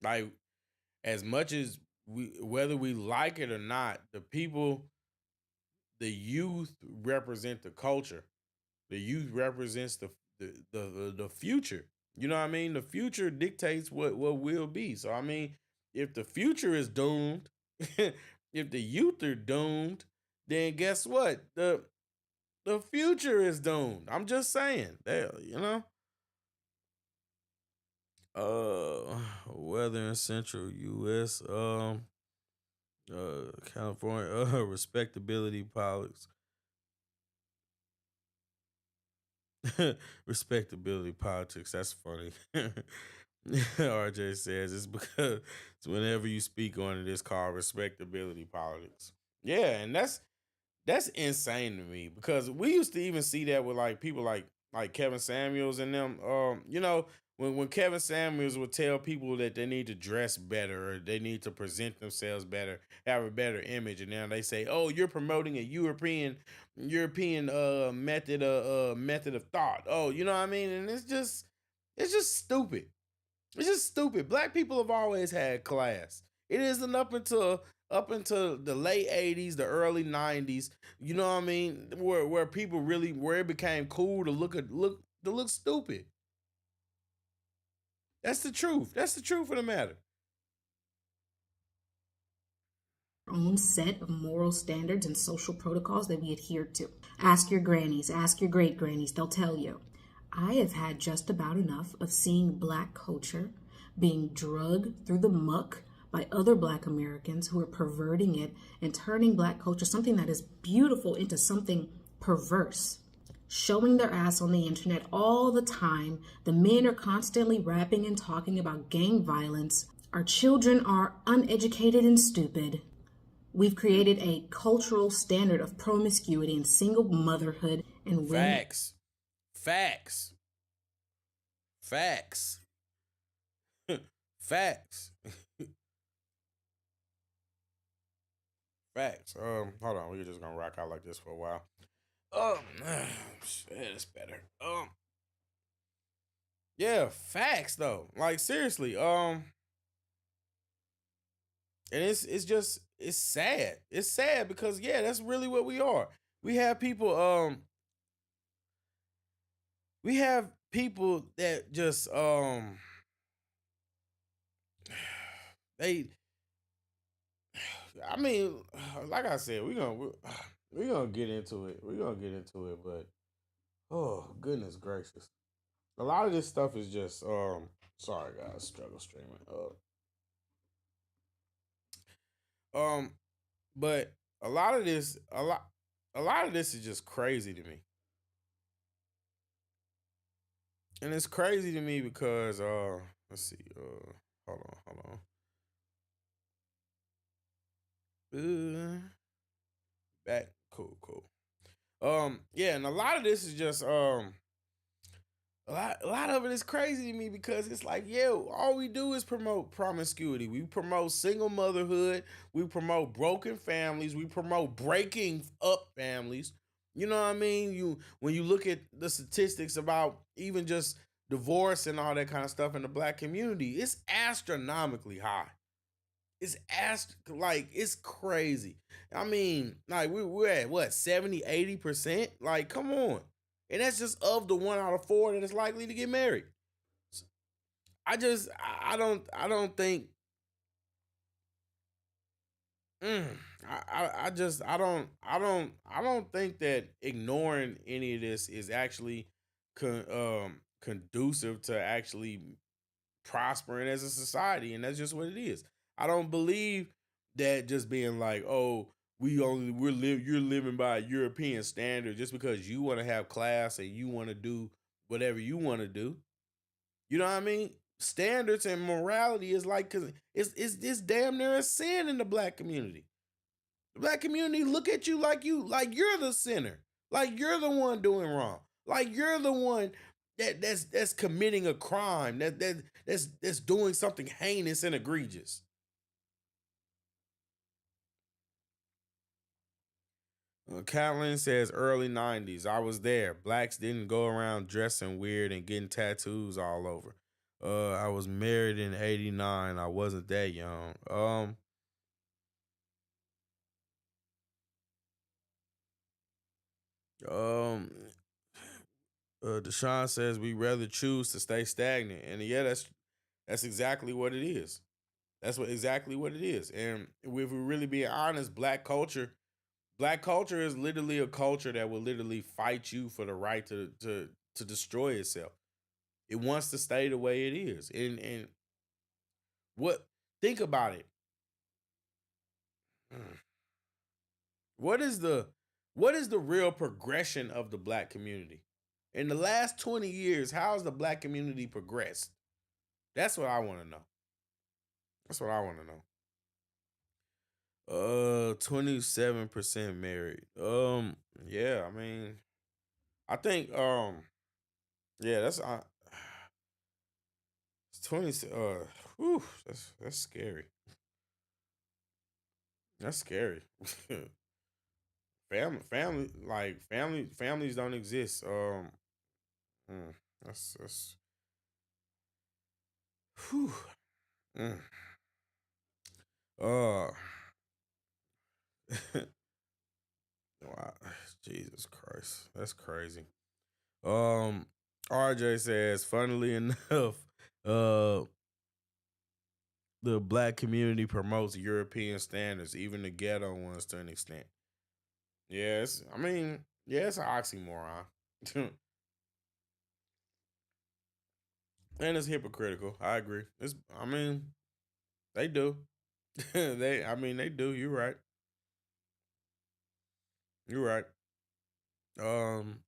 Like as much as whether we like it or not, the youth represent the culture. The youth represents the future. You know what I mean? The future dictates what will be. So I mean, if the future is doomed, if the youth are doomed, then guess what? The future is doomed. I'm just saying. Weather in central US, California, respectability politics. Respectability politics. That's funny. RJ says it's because whenever you speak on it, it's called respectability politics. Yeah, and that's insane to me because we used to even see that with like people like Kevin Samuels and them. When Kevin Samuels would tell people that they need to dress better or they need to present themselves better, have a better image, and now they say, "Oh, you're promoting a European method of thought." Oh, you know what I mean? And it's just stupid. It's just stupid. Black people have always had class. It isn't up until the late 80s, the early 90s, you know what I mean, where people really where it became cool to look stupid. That's the truth. That's the truth of the matter. Own set of moral standards and social protocols that we adhere to. Ask your grannies, ask your great grannies, they'll tell you. I have had just about enough of seeing Black culture being drugged through the muck by other Black Americans who are perverting it and turning Black culture, something that is beautiful, into something perverse. Showing their ass on the internet all the time. The men are constantly rapping and talking about gang violence. Our children are uneducated and stupid. We've created a cultural standard of promiscuity and single motherhood and women. Facts. Facts. Facts. Hold on. We're just gonna rock out like this for a while. It's better. Yeah, facts though. Like seriously. And it's just it's sad. It's sad because yeah, that's really what we are. We have people. We have people that just they. I mean, like I said, we gonna get into it. We're gonna get into it, but oh goodness gracious. A lot of this stuff is just sorry guys, struggle streaming. Um but a lot of this is just crazy to me. And it's crazy to me because let's see, hold on. Back cool. Yeah, and a lot of this is just a lot of it is crazy to me because it's like, yo, all we do is promote promiscuity. We promote single motherhood. We promote broken families. We promote breaking up families. You know what I mean? When you look at the statistics about even just divorce and all that kind of stuff in the black community, it's astronomically high. It's crazy. I mean, like we're at what 70-80%? Like, come on. And that's just of the 1 out of 4 that is likely to get married. I don't think I don't think that ignoring any of this is actually conducive to actually prospering as a society, and that's just what it is. I don't believe that just being like, oh, you're living by a European standard just because you want to have class and you want to do whatever you want to do. You know what I mean? Standards and morality is like, cause it's damn near a sin in the black community. The black community look at you like you're the sinner, like you're the one doing wrong, like you're the one that's committing a crime, that's doing something heinous and egregious. Catlin says early 90s. I was there. Blacks didn't go around dressing weird and getting tattoos all over. I was married in 89. I wasn't that young. Um Deshaun says we rather choose to stay stagnant. And yeah, that's exactly what it is. That's exactly what it is. And if we're really being honest, Black culture is literally a culture that will literally fight you for the right to destroy itself. It wants to stay the way it is. And what think about it. Mm. What is the real progression of the black community? In the last 20 years, how has the black community progressed? That's what I want to know. That's what I want to know. 27% married. Yeah, I mean, I think yeah, that's it's 20 whew, that's scary. That's scary. Families don't exist. Mm, that's whew. Mm. Uh wow, Jesus Christ. That's crazy. Um RJ says, funnily enough, uh the black community promotes European standards, even the ghetto ones to an extent. Yes, I mean, yeah, it's an oxymoron. And it's hypocritical. I agree. I mean, they do. They do. You're right. You're right. Um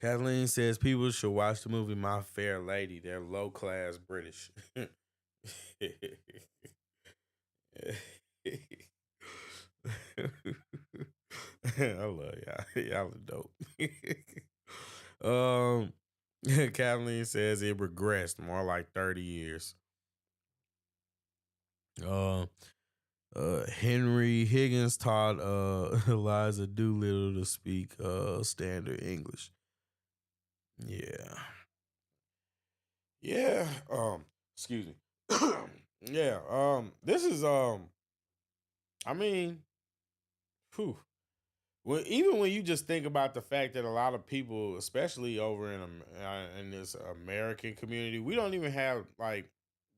Kathleen says people should watch the movie My Fair Lady. They're low class British. I love y'all. Y'all are dope. Kathleen says it regressed more like 30 years. Henry Higgins taught Eliza Doolittle to speak standard English. Yeah. Yeah. Excuse me. Yeah. This is I mean, whew. Well, even when you just think about the fact that a lot of people, especially over in this American community, we don't even have like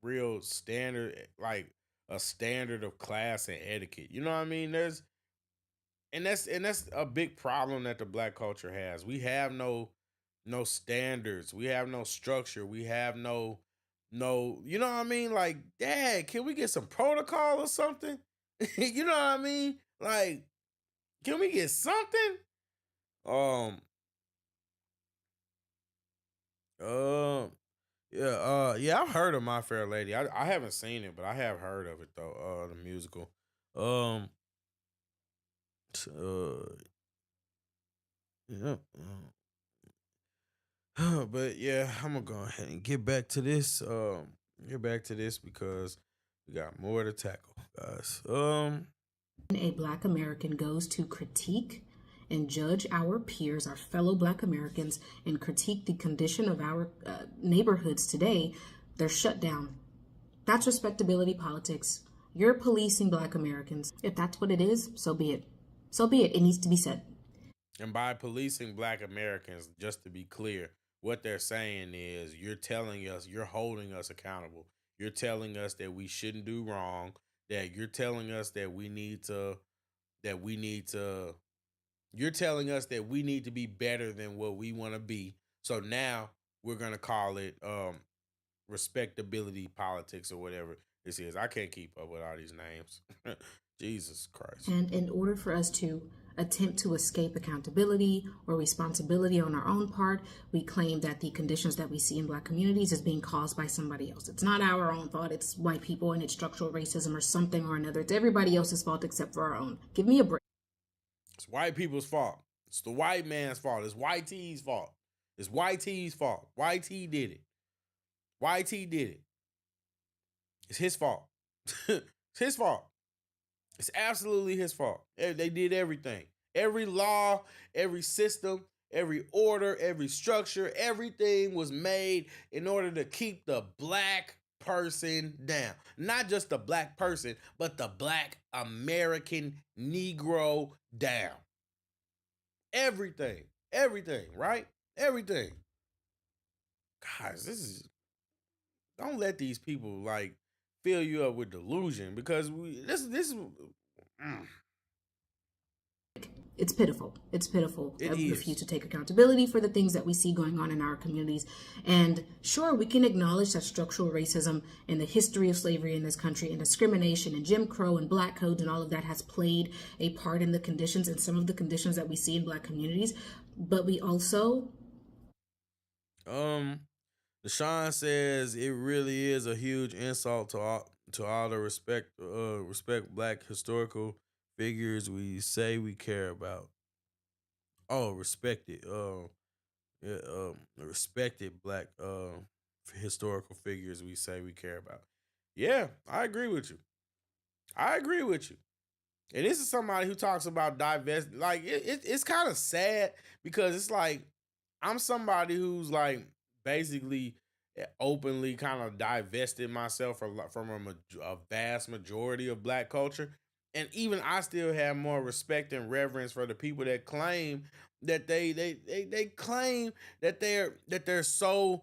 real standard, like a standard of class and etiquette. You know what I mean? That's a big problem that the black culture has. We have no standards. We have no structure. We have no. You know what I mean? Like, Dad, can we get some protocol or something? You know what I mean? Like, can we get something? Um, uh, yeah, I've heard of My Fair Lady. I haven't seen it, but I have heard of it though. The musical. Um, uh, yeah. But yeah, I'm gonna go ahead and get back to this. Get back to this because we got more to tackle, guys. A black American goes to critique and judge our peers, our fellow black Americans, and critique the condition of our neighborhoods today, they're shut down. That's respectability politics. You're policing black Americans. If that's what it is, so be it. So be it. It needs to be said. And by policing black Americans, just to be clear, what they're saying is you're telling us, you're holding us accountable. You're telling us that we shouldn't do wrong, that you're telling us that you're telling us that we need to be better than what we want to be. So now we're going to call it respectability politics or whatever this is. I can't keep up with all these names. Jesus Christ. And in order for us to attempt to escape accountability or responsibility on our own part, we claim that the conditions that we see in black communities is being caused by somebody else. It's not our own fault. It's white people and it's structural racism or something or another. It's everybody else's fault except for our own. Give me a break. It's white people's fault. It's the white man's fault. It's YT's fault. It's YT's fault. YT did it. YT did it. It's his fault. It's his fault. It's absolutely his fault. They did everything. Every law, every system, every order, every structure, everything was made in order to keep the black person down. Not just the black person, but the black American Negro down. Everything. Everything, right? Everything. Guys, don't let these people like fill you up with delusion because this It's pitiful. It's pitiful It that we is. refuse to take accountability for the things that we see going on in our communities. And sure, we can acknowledge that structural racism and the history of slavery in this country and discrimination and Jim Crow and black codes and all of that has played a part in the conditions and some of the conditions that we see in black communities. But we also Deshaun says it really is a huge insult to all the respect black historical figures we say we care about. Oh, respected. Yeah, respected black historical figures we say we care about. Yeah, I agree with you. I agree with you. And this is somebody who talks about divest. Like it's kind of sad because it's like I'm somebody who's like basically openly kind of divested myself from a vast majority of black culture, and even I still have more respect and reverence for the people that claim that they claim that they're so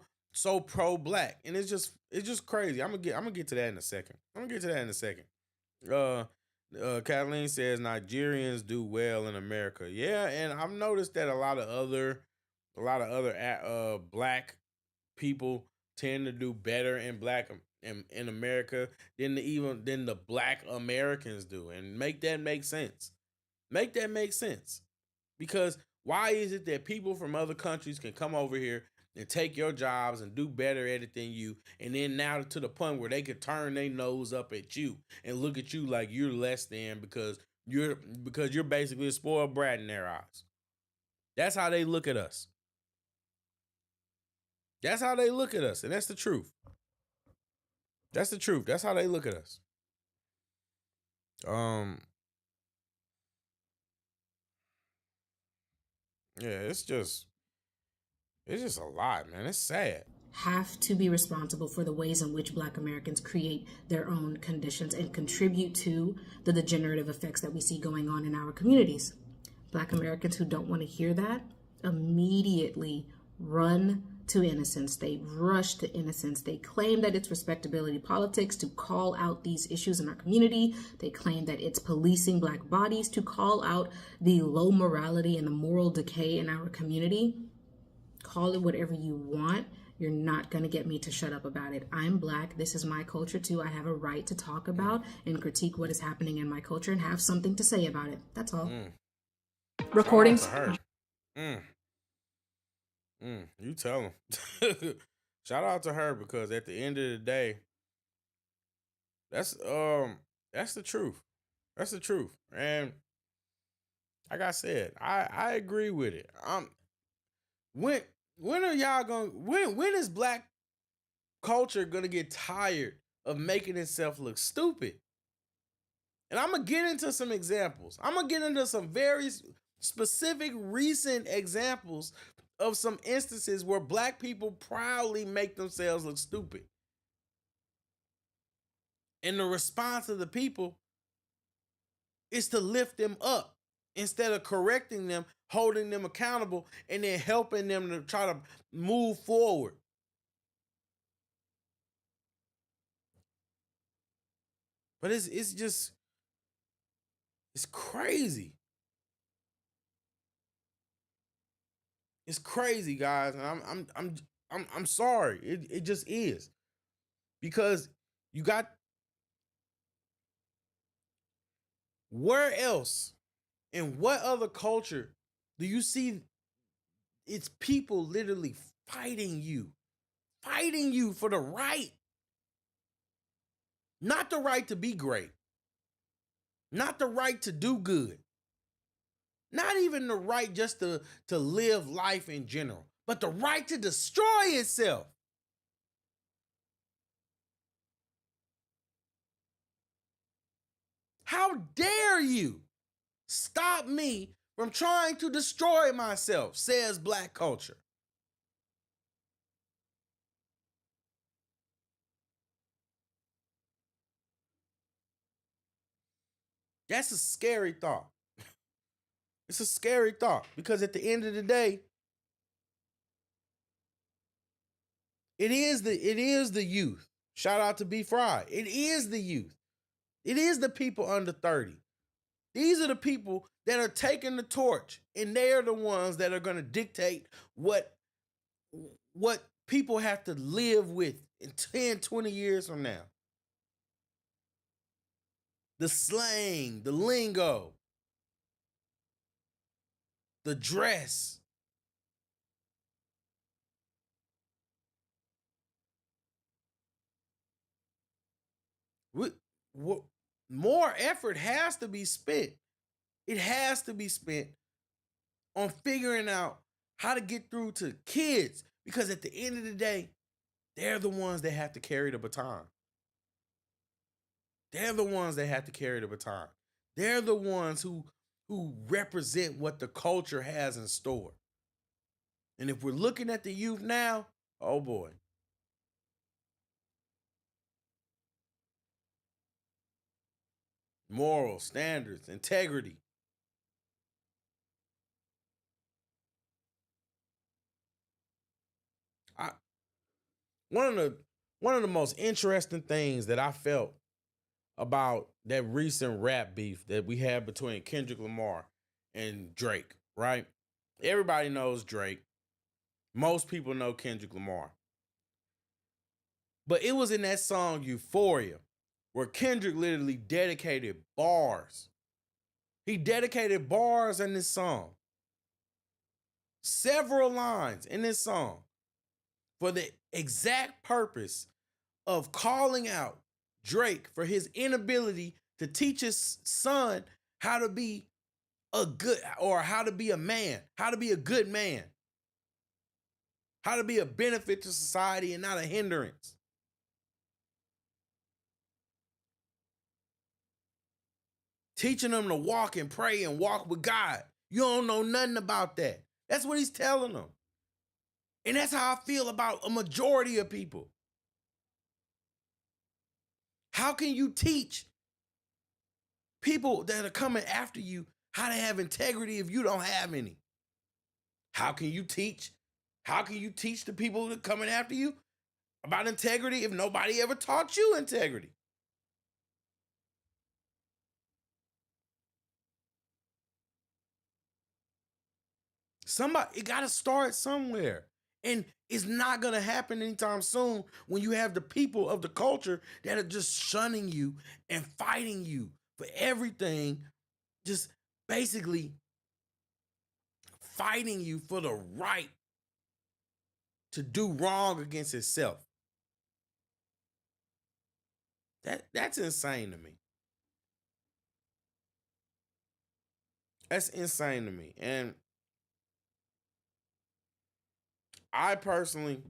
pro black, and it's just crazy. I'm gonna get to that in a second. Uh, Kathleen says Nigerians do well in America. Yeah, and I've noticed that a lot of other black people tend to do better in in America than the black Americans do, and make that make sense. Make that make sense. Because why is it that people from other countries can come over here and take your jobs and do better at it than you, and then now to the point where they could turn their nose up at you and look at you like you're less than because you're basically a spoiled brat in their eyes. That's how they look at us. That's how they look at us, and that's the truth. That's the truth. That's how they look at us. Um, yeah, it's just a lot, man. It's sad. Have to be responsible for the ways in which Black Americans create their own conditions and contribute to the degenerative effects that we see going on in our communities. Black Americans who don't want to hear that immediately run to innocence. They rush to innocence. They claim that it's respectability politics to call out these issues in our community. They claim that it's policing Black bodies to call out the low morality and the moral decay in our community. Call it whatever you want. You're not going to get me to shut up about it. I'm Black. This is my culture too. I have a right to talk about and critique what is happening in my culture and have something to say about it. That's all. Recordings. You tell him. Shout out to her, because at the end of the day, that's the truth. That's the truth. And like I said, I agree with it. When are y'all going? When is Black culture gonna get tired of making itself look stupid? And I'm gonna get into some examples. I'm gonna get into some very specific recent examples of some instances where Black people proudly make themselves look stupid. And the response of the people is to lift them up instead of correcting them, holding them accountable, and then helping them to try to move forward. But it's crazy. It's crazy, guys, and I'm sorry. It just is. Because you got, where else, in what other culture do you see it's people literally fighting you for the right, not the right to be great, not the right to do good, not even the right just to live life in general, but the right to destroy itself. How dare you stop me from trying to destroy myself, says Black culture. That's a scary thought. It's a scary thought, because at the end of the day, it is the youth. Shout out to B Fry. It is the youth. It is the people under 30. These are the people that are taking the torch, and they are the ones that are going to dictate what people have to live with in 10, 20 years from now. The slang, the lingo, the dress. More effort has to be spent. It has to be spent on figuring out how to get through to kids, because at the end of the day, they're the ones that have to carry the baton. They're the ones that have to carry the baton. They're the ones who represent what the culture has in store. And if we're looking at the youth now, oh boy. Moral standards, integrity. One of the most interesting things that I felt about that recent rap beef that we had between Kendrick Lamar and Drake, right? Everybody knows Drake. Most people know Kendrick Lamar. But it was in that song Euphoria where Kendrick literally dedicated bars. He dedicated bars in this song. Several lines in this song for the exact purpose of calling out Drake for his inability to teach his son how to be a good, or how to be a man, how to be a good man, how to be a benefit to society and not a hindrance. teaching them to walk and pray and walk with God. You don't know nothing about that. That's what he's telling them. And that's how I feel about a majority of people. How can you teach people that are coming after you how to have integrity if you don't have any? How can you teach? How can you teach the people that are coming after you about integrity if nobody ever taught you integrity? It got to start somewhere. And it's not going to happen anytime soon when you have the people of the culture that are just shunning you and fighting you for everything, just basically fighting you for the right to do wrong against itself. That's insane to me. That's insane to me. And I personally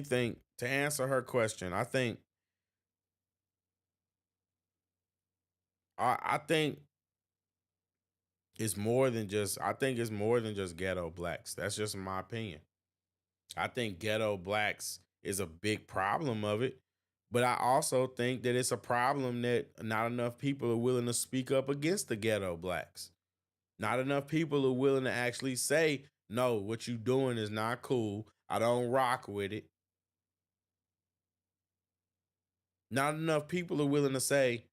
think, to answer her question, I think it's more than just ghetto blacks. That's just my opinion. I think ghetto blacks is a big problem of it, but I also think that it's a problem that not enough people are willing to speak up against the ghetto blacks. Not enough people are willing to actually say, no, what you doing is not cool. I don't rock with it. Not enough people are willing to say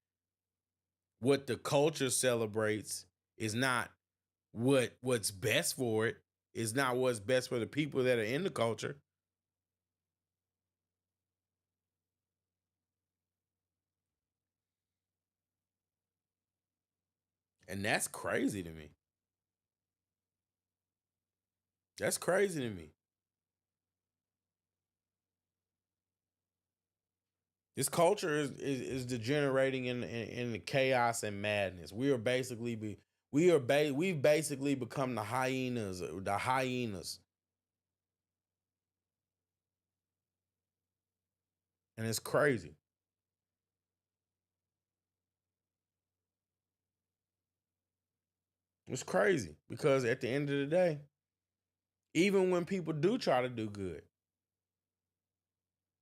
what the culture celebrates is not what's best for it. Is not what's best for the people that are in the culture. And that's crazy to me. That's crazy to me. This culture is degenerating in the chaos and madness. We've basically become the hyenas. And it's crazy. It's crazy because at the end of the day, even when people do try to do good,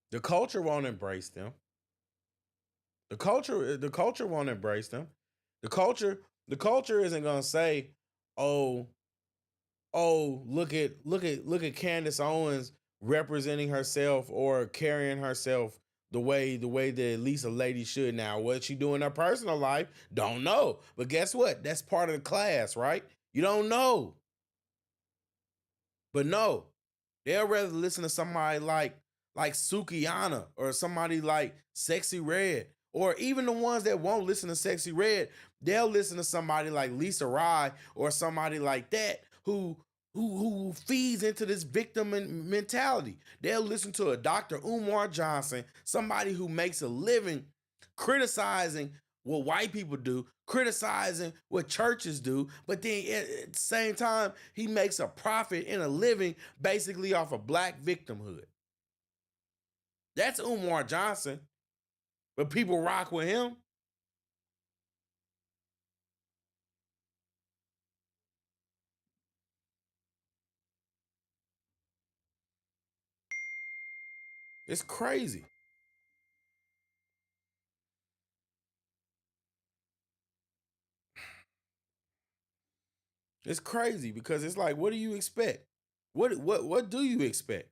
the culture won't embrace them. The culture won't embrace them. The culture isn't gonna say, "Oh, look at Candace Owens representing herself or carrying herself the way that at least a lady should." Now, what she do in her personal life, don't know. But guess what? That's part of the class, right? You don't know. But no, they'll rather listen to somebody like Sukiyana or somebody like Sexy Red, or even the ones that won't listen to Sexy Red, they'll listen to somebody like Lisa Rai or somebody like that who feeds into this victim mentality. They'll listen to a Dr. Umar Johnson, somebody who makes a living criticizing what white people do, criticizing what churches do, but then at the same time, he makes a profit and a living basically off of black victimhood. That's Umar Johnson, but people rock with him. It's crazy. It's crazy because it's like, what do you expect? What do you expect?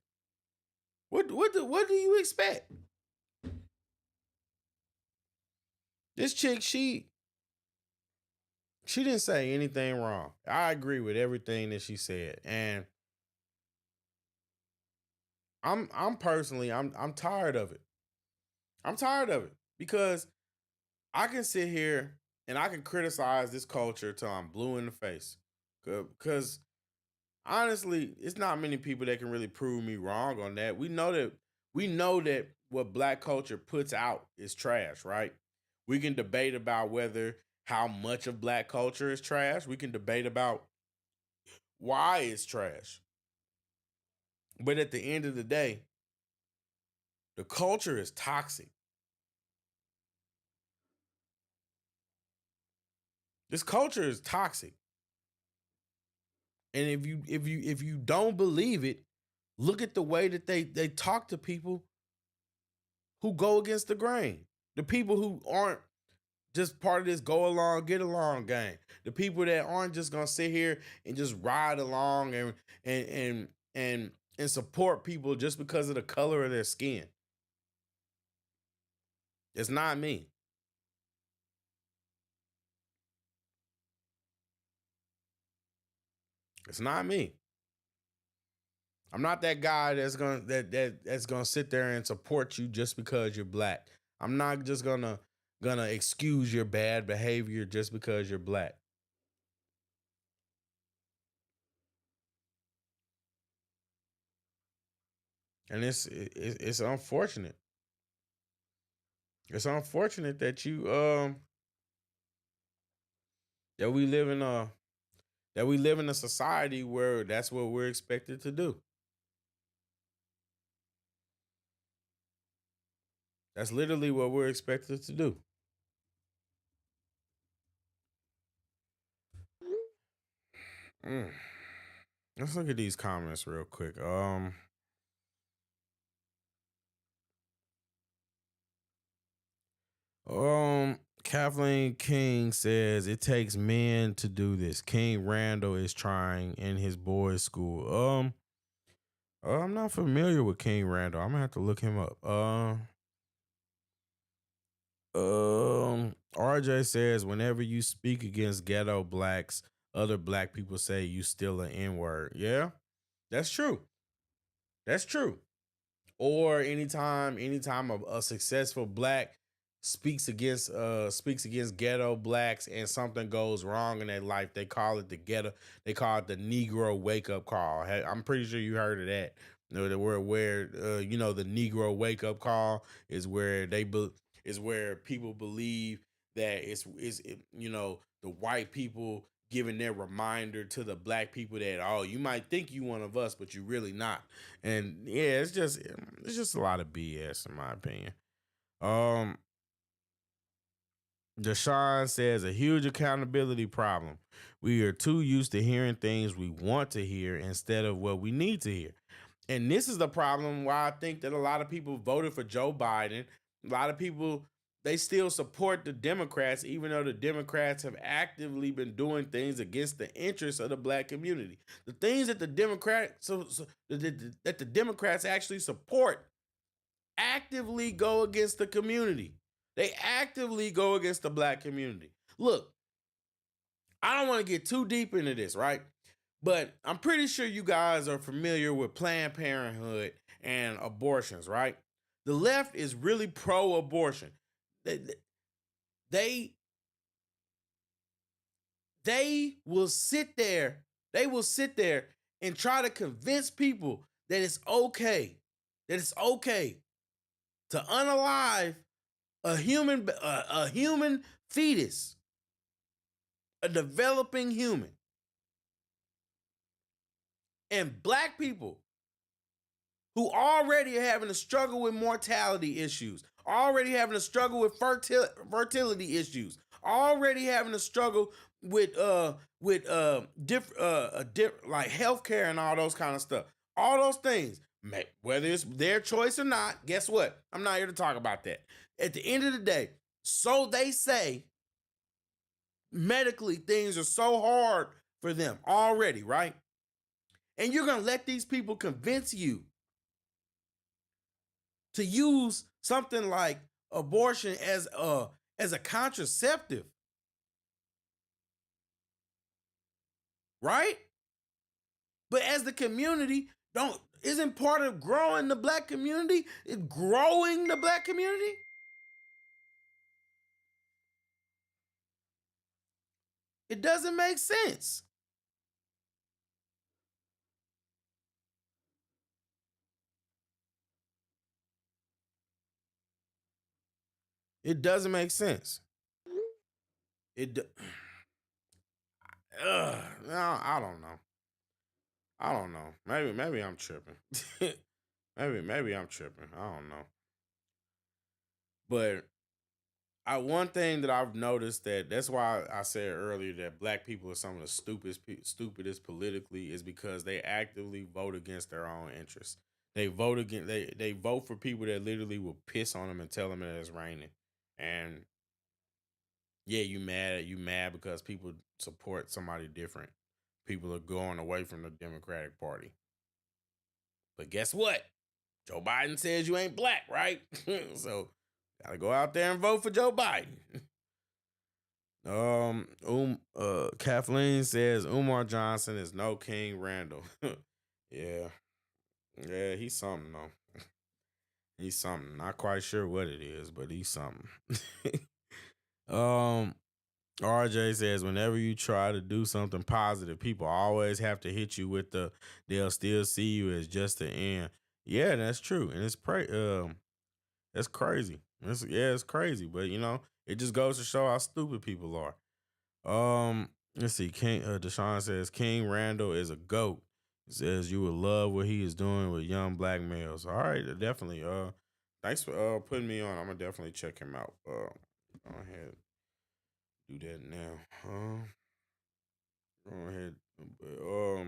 What do you expect? This chick, she didn't say anything wrong. I agree with everything that she said, and I'm tired of it. I'm tired of it because I can sit here and I can criticize this culture till I'm blue in the face. Because honestly, it's not many people that can really prove me wrong on that. We know that what black culture puts out is trash, right? We can debate about whether how much of black culture is trash. We can debate about why it's trash. But at the end of the day, the culture is toxic. This culture is toxic. And if you don't believe it, look at the way that they talk to people who go against the grain. The people who aren't just part of this go along, get along game. The people that aren't just gonna sit here and just ride along and support people just because of the color of their skin. It's not me. It's not me. I'm not that guy that's gonna sit there and support you just because you're black. I'm not just gonna excuse your bad behavior just because you're black. And it's unfortunate. It's unfortunate that that we live in a society where that's what we're expected to do. That's literally what we're expected to do. Mm. Let's look at these comments real quick. Kathleen King says it takes men to do this. King Randall is trying in his boys' school. I'm not familiar with King Randall. I'm gonna have to look him up. RJ says whenever you speak against ghetto blacks, other black people say you still an N-word. Yeah, that's true. That's true. Or anytime a successful black speaks against ghetto blacks and something goes wrong in their life, they call it they call it the Negro wake up call. I'm pretty sure you heard of that. You know, where the Negro wake up call is where is where people believe that the white people giving their reminder to the black people that, oh, you might think you one of us, but you really not. And yeah, it's just a lot of BS in my opinion. Deshaun says a huge accountability problem. We are too used to hearing things we want to hear instead of what we need to hear. And this is the problem why I think that a lot of people voted for Joe Biden. A lot of people, they still support the Democrats, even though the Democrats have actively been doing things against the interests of the black community. The things that the Democrats actually support actively go against the community. They actively go against the black community. Look, I don't want to get too deep into this, right? But I'm pretty sure you guys are familiar with Planned Parenthood and abortions, right? The left is really pro-abortion. They will sit there. They will sit there and try to convince people that it's okay. That it's okay to unalive a human fetus, a developing human. And black people who already are having a struggle with mortality issues, already having a struggle with fertility issues, already having a struggle with like healthcare and all those kind of stuff. All those things, whether it's their choice or not, guess what? I'm not here to talk about that. At the end of the day, so they say, medically things are so hard for them already, right? And you're going to let these people convince you to use something like abortion as a contraceptive. Right? But as the community, isn't part of growing the black community? Growing the black community? It doesn't make sense. It doesn't make sense. No, I don't know. I don't know. Maybe I'm tripping. maybe I'm tripping. I don't know. But one thing that I've noticed that's why I said earlier that black people are some of the stupidest politically is because they actively vote against their own interests. They vote against they vote for people that literally will piss on them and tell them that it's raining. And yeah, you mad because people support somebody different. People are going away from the Democratic Party. But guess what? Joe Biden says you ain't black, right? So gotta go out there and vote for Joe Biden. Kathleen says Umar Johnson is no King Randall. Yeah. Yeah, he's something though. He's something. Not quite sure what it is, but he's something. um RJ says whenever you try to do something positive, people always have to hit you with they'll still see you as just the end. Yeah, that's true. And that's crazy. It's crazy, but it just goes to show how stupid people are. Let's see. King Deshaun says King Randall is a goat. He says you would love what he is doing with young black males. All right, definitely. Thanks for putting me on. I'm gonna definitely check him out. Go ahead, do that now. Go ahead. Yeah,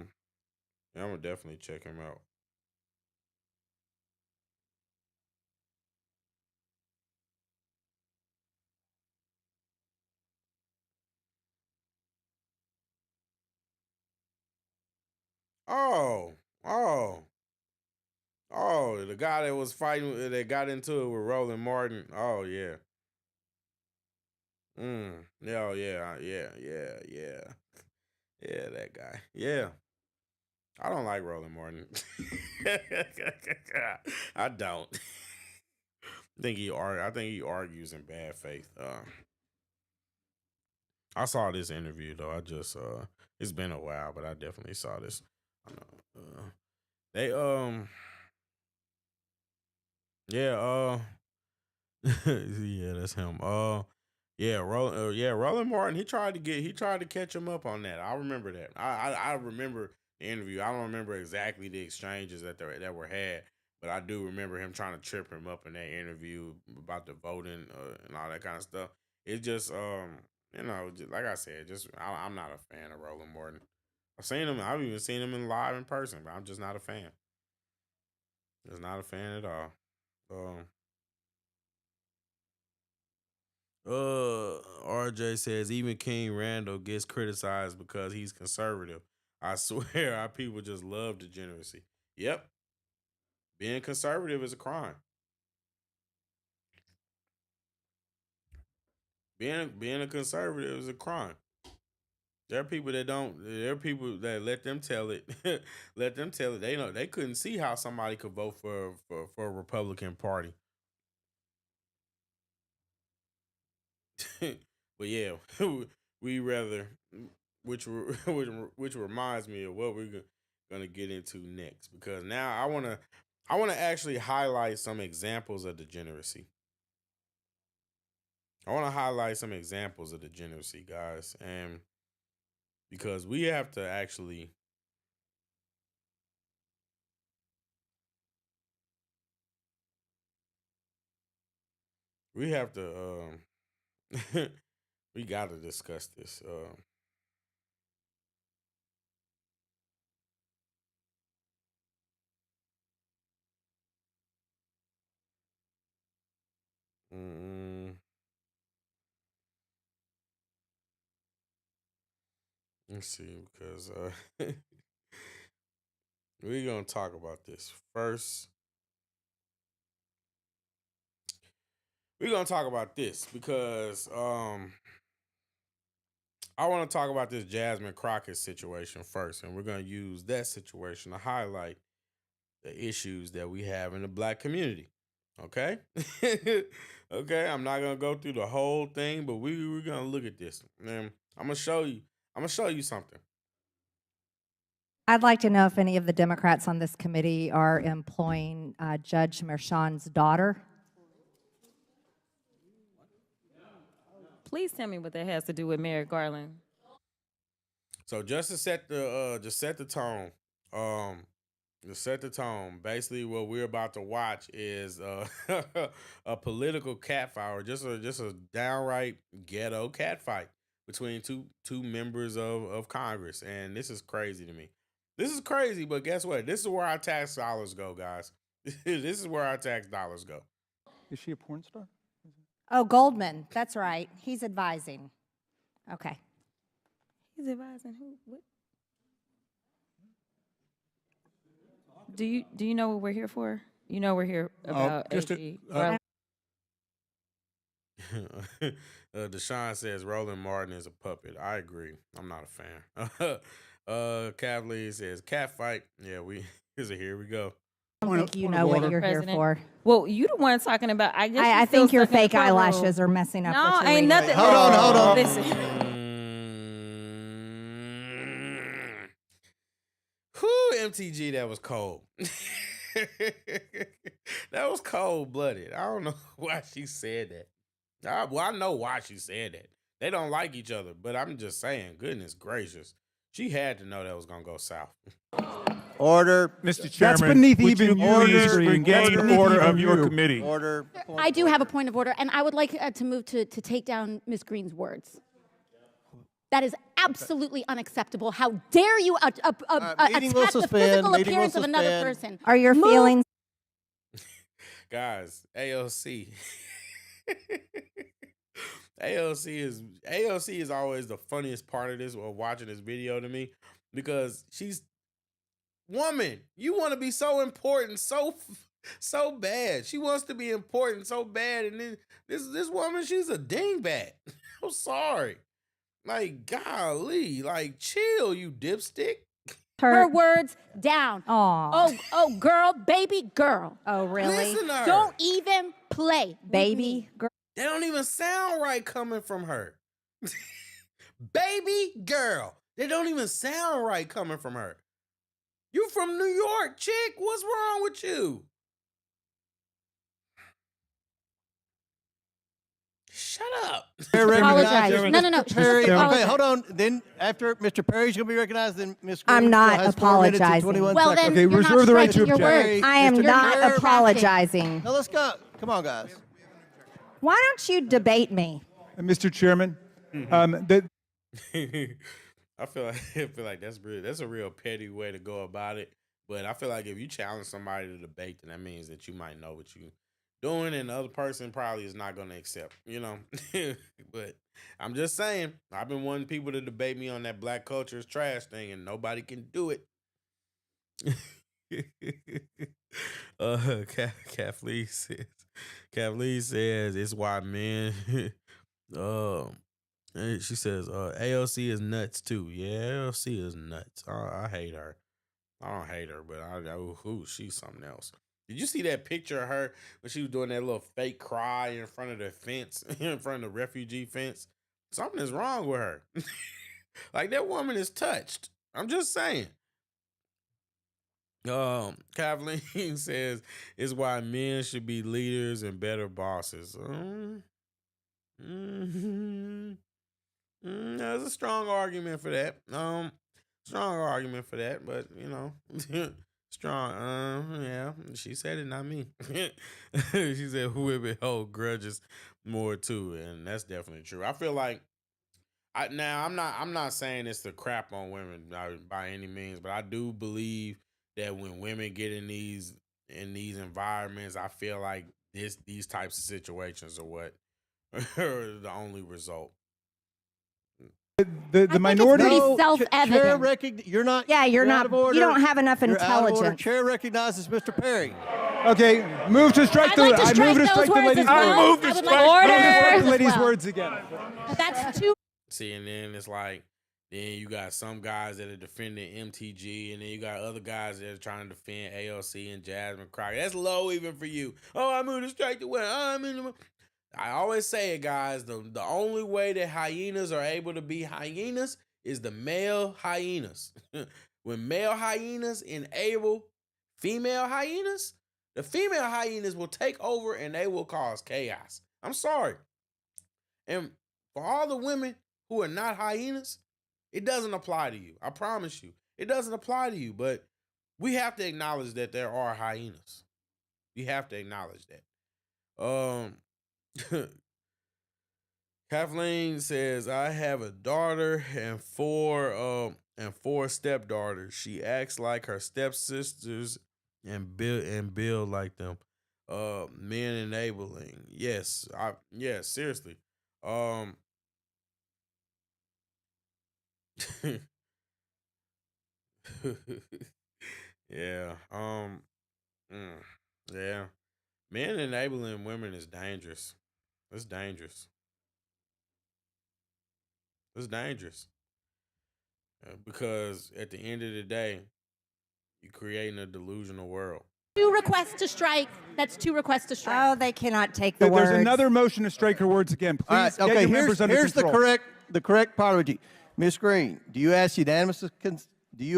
I'm gonna definitely check him out. Oh, oh, oh, the guy that was fighting that got into it with Roland Martin. Oh yeah. Yeah, oh, yeah. Yeah, that guy. Yeah. I don't like Roland Martin. I don't. I think he argues in bad faith. I saw this interview though. I just it's been a while, but I definitely saw this. They yeah, yeah, that's him. Roland Martin. He tried to catch him up on that. I remember that. I remember the interview. I don't remember exactly the exchanges that were had, but I do remember him trying to trip him up in that interview about the voting and all that kind of stuff. It just just, like I said, I'm not a fan of Roland Martin. I've seen him. I've even seen him in live in person, but I'm just not a fan. Just not a fan at all. Um, RJ says even King Randall gets criticized because he's conservative. I swear our people just love degeneracy. Yep. Being conservative is a crime. Being a conservative is a crime. There are people that let them tell it. Let them tell it. They know they couldn't see how somebody could vote for a Republican Party. But yeah, we rather, which reminds me of what we're gonna get into next because now I want to actually highlight some examples of degeneracy. I want to highlight some examples of degeneracy, guys, and because we have to actually we have to we got to discuss this. Mm, let's see, because we're gonna talk about this first. We're gonna talk about this because I want to talk about this Jasmine Crockett situation first, and we're gonna use that situation to highlight the issues that we have in the black community. Okay, okay. I'm not gonna go through the whole thing, but we're gonna look at this, and I'm gonna show you. I'm gonna show you something. I'd like to know if any of the Democrats on this committee are employing Judge Merchan's daughter. Please tell me what that has to do with Merrick Garland. So just to set the tone, To set the tone, basically what we're about to watch is a political catfight, or just a downright ghetto catfight between two members of Congress, and this is crazy to me. This is crazy, but guess what? This is where our tax dollars go, guys. This is where our tax dollars go. Is she a porn star? Oh, Goldman. That's right. He's advising. Okay. He's advising who? What? Do you know what we're here for? You know we're here about just AG. Deshaun says Roland Martin is a puppet. I agree. I'm not a fan. Cavalier says cat fight. Yeah, here we go. I don't think you know what you're here for. Well, you the one talking about. I guess I she's still think your stuck in the fake courtroom. eyelashes are messing up. No, what you're ain't reading. nothing. Hold on. Listen. Whew, MTG, that was cold. That was cold blooded. I don't know why she said that. I know why she said that. They don't like each other, but I'm just saying, goodness gracious. She had to know that was going to go south. Order. Mr. Chairman, That's beneath would even you you, please Mr. regain Beneath order even of your you. committee? Order. I do have a point of order, and I would like to move to take down Ms. Green's words. That is absolutely unacceptable. How dare you attack meeting will the suspend, physical meeting will appearance of another suspend. person? Are your Move. feelings? Guys, AOC. AOC is always the funniest part of this or watching this video to me, because she's woman. You want to be so important, so bad. She wants to be important so bad, and then this woman, she's a dingbat. I'm sorry. Like, golly, like, chill, you dipstick. Her words down. Aw. Oh, girl, baby girl. Oh, really? Listen to her. Don't even play. with Baby me. girl. That don't even sound right coming from her. Baby girl. That don't even sound right coming from her. You from New York, chick. What's wrong with you? Shut up. Apologize. No. Perry, She okay, apologized. hold on. Then after Mr. Perry's going to be recognized, then Ms. Green I'm not still has 4 minutes and apologizing. 21 Well, seconds. then Okay, you're reserve not the right to striking your object. words. I am Mr. not Chair, apologizing. Now let's go. Come on, guys. Why don't you debate me? Mr. Chairman, I feel like that's a real petty way to go about it. But I feel like if you challenge somebody to debate, then that means that you might know what you doing, and the other person probably is not going to accept, But I'm just saying, I've been wanting people to debate me on that black culture is trash thing, and nobody can do it. Kathleen says it's why men. She says AOC is nuts too. Yeah, AOC is nuts. I hate her. I don't hate her, but she's something else. Did you see that picture of her when she was doing that little fake cry in front of the fence, in front of the refugee fence? Something is wrong with her. Like, that woman is touched. I'm just saying. Kathleen says it's why men should be leaders and better bosses. There's a strong argument for that. Strong argument for that, but strong. Yeah, she said it, not me. She said women hold grudges more too, and that's definitely true. I feel like I'm not saying it's to crap on women by any means, but I do believe that when women get in these environments, I feel like these types of situations are what are the only result. the minority. Pretty self-evident. You're not. Yeah, you're out not. of order. You don't have enough You're out of order. intelligence. Chair recognizes Mr. Perry. Okay, move to strike I'd the. like to I strike move to those strike the words lady's as well. words. I would like to strike Strike the those lady's as well. words again. That's too. See, and then it's like, then you got some guys that are defending MTG, and then you got other guys that are trying to defend AOC and Jasmine Crockett. That's low even for you. Oh, I'm going to strike the way. I always say it, guys. The only way that hyenas are able to be hyenas is the male hyenas. When male hyenas enable female hyenas, the female hyenas will take over and they will cause chaos. I'm sorry. And for all the women who are not hyenas, it doesn't apply to you. I promise you. It doesn't apply to you. But we have to acknowledge that there are hyenas. We have to acknowledge that. Kathleen says, I have a daughter and four stepdaughters. She acts like her stepsisters and build like them. Men enabling. Yes, seriously. Yeah. Yeah. Men enabling women is dangerous. It's dangerous. It's dangerous. Because at the end of the day, you're creating a delusional world. 2 requests to strike. That's 2 requests to strike. Oh, they cannot take the words. There's another motion to strike her words again. Please All right, get okay, your members under here's control. the correct apology. Ms. Green, do you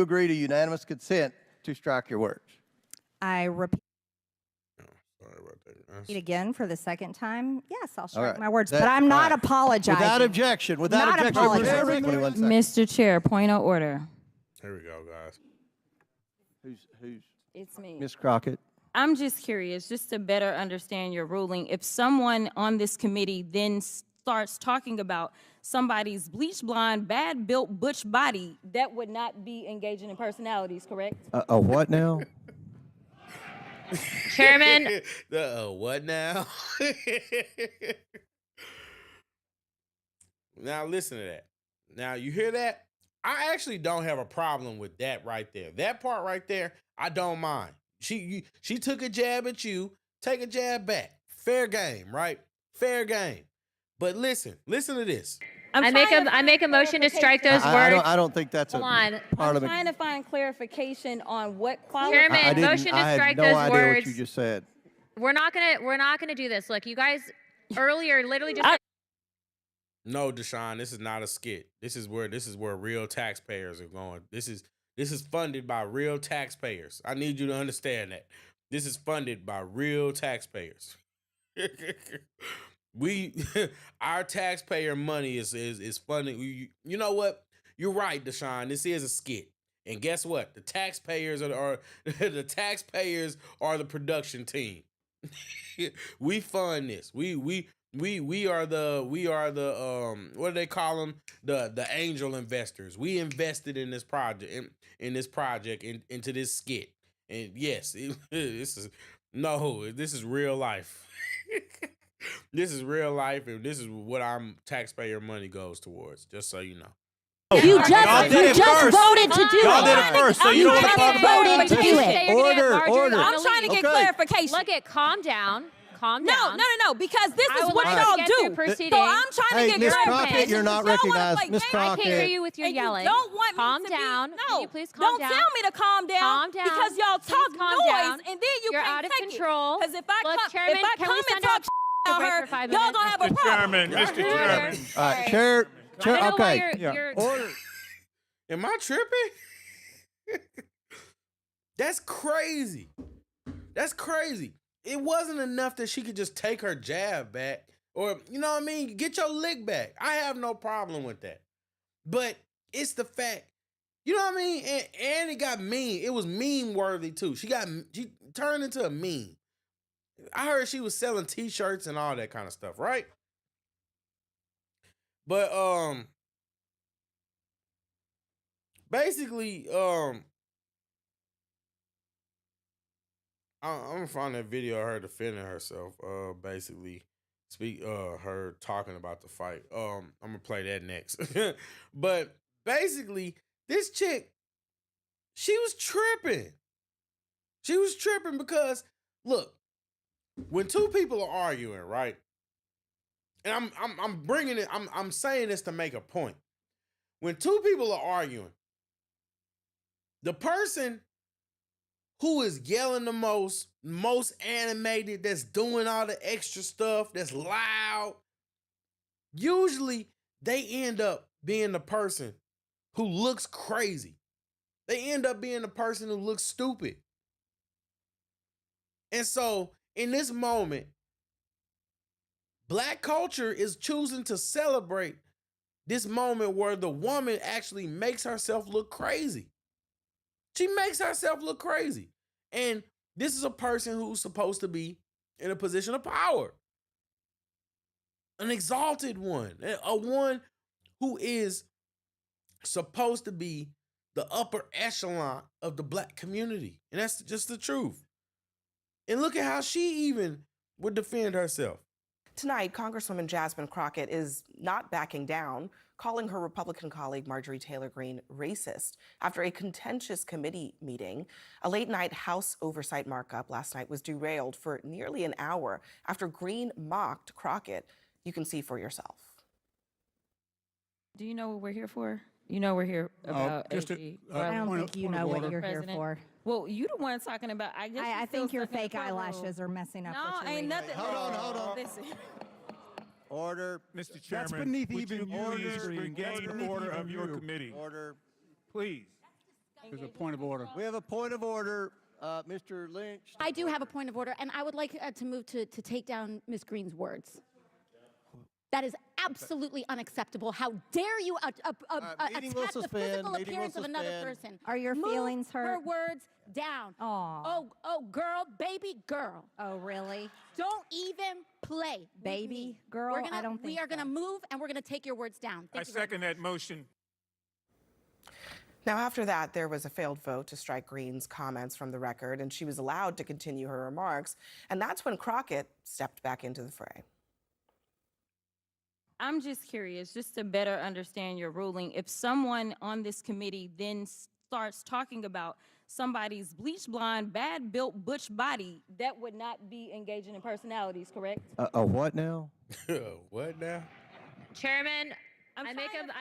agree to unanimous consent to strike your words? I repeat Sorry about that. again for the second time. Yes, I'll All strike right. my words, That- but I'm not all right. apologizing. Without objection. Not apologizing. 21 seconds. Mr. Chair, point of order. Here we go, guys. Who's It's me. Ms. Crockett? I'm just curious, just to better understand your ruling. If someone on this committee then starts talking about somebody's bleach blonde, bad built butch body, that would not be engaging in personalities, correct? A what now? Chairman, What now? Now listen to that. Now you hear that? I actually don't have a problem with that right there. That part right there, I don't mind. She took a jab at you, take a jab back. Fair game, right? Fair game. But listen to this. I make a motion to strike those words. I don't think that's Hold on. part I'm of it. trying to find clarification on what quality. Chairman, motion to I strike had no those idea words. what you just said. We're not gonna do this. Look, you guys earlier literally just. No, Deshaun, this is not a skit. This is where real taxpayers are going. This is funded by real taxpayers. I need you to understand that. This is funded by real taxpayers. Our taxpayer money is funding. You know what? You're right, Deshaun. This is a skit. And guess what? The taxpayers are the taxpayers are the production team. We fund this. We are the what do they call them? The angel investors. We invested in this project into this skit. And yes, this is real life. This is real life, and this is what our taxpayer money goes towards. Just so you know. You just voted to do Y'all did it. it first, so you don't just talk voted to do it. Order. I'm trying to get clarification. Look at calm down. Calm No, down. because this I is would what like to y'all get do. through proceedings. So I'm trying Hey, to Ms. get Crockett, clarification. you're not Y'all wanna recognized. play Ms. games. I can't hear Crockett. you with your And you yelling. don't want me Calm to down. Be, Can no, you please calm don't down? tell me to calm down. Calm down. Because y'all Please talk calm noise, down. and then you You're can't out of take control. Because if I Look, come, Chairman, if I can come we and send talk out about break her, for 5 y'all minutes? gonna have a problem. Mr. Chairman. All right, Chair. I don't know why Okay. you're Order. Am I tripping? That's crazy. That's crazy. It wasn't enough that she could just take her jab back, or you know what I mean, get your lick back. I have no problem with that. But it's the fact, you know what I mean? And it got mean. It was meme worthy too. She turned into a meme. I heard she was selling t-shirts and all that kind of stuff, right? But basically, I'm gonna find that video of her defending herself. Basically, her talking about the fight. I'm gonna play that next. But basically, this chick, she was tripping. She was tripping because look, when two people are arguing, right? And I'm bringing it. I'm saying this to make a point. When two people are arguing, the person who is yelling the most animated, that's doing all the extra stuff, that's loud, usually they end up being the person who looks crazy. They end up being the person who looks stupid. And so, in this moment, Black culture is choosing to celebrate this moment where the woman actually makes herself look crazy. She makes herself look crazy. And this is a person who's supposed to be in a position of power. An exalted one. A one who is supposed to be the upper echelon of the black community. And that's just the truth. And look at how she even would defend herself. Tonight, Congresswoman Jasmine Crockett is not backing down, calling her Republican colleague Marjorie Taylor Greene racist after a contentious committee meeting. A late-night House oversight markup last night was derailed for nearly an hour after Greene mocked Crockett. You can see for yourself. Do you know what we're here for? You know we're here about AG. I don't think you know what you're here for. Well, you the one talking about. I guess I think your fake eyelashes are messing up. No, what you're ain't reading. nothing. Hold on. Listen. Order. Mr. Chairman, That's beneath would even you you, please regain Order. order of your committee? Order. Please. There's a point of order. We have a point of order. Mr. Lynch. I do have a point of order, and I would like to move to take down Ms. Green's words. That is absolutely unacceptable. How dare you attack the physical appearance of another person? Are your feelings hurt? Her words down. Aw. Oh, girl, baby girl. Oh, really? Don't even play. Baby girl? I don't think we are so. gonna move, and we're gonna take your words down. I second that motion. Now, after that, there was a failed vote to strike Greene's comments from the record, and she was allowed to continue her remarks. And that's when Crockett stepped back into the fray. I'm just curious, just to better understand your ruling. If someone on this committee then starts talking about somebody's bleach blonde, bad built butch body, that would not be engaging in personalities, correct? What now? What now? Chairman, I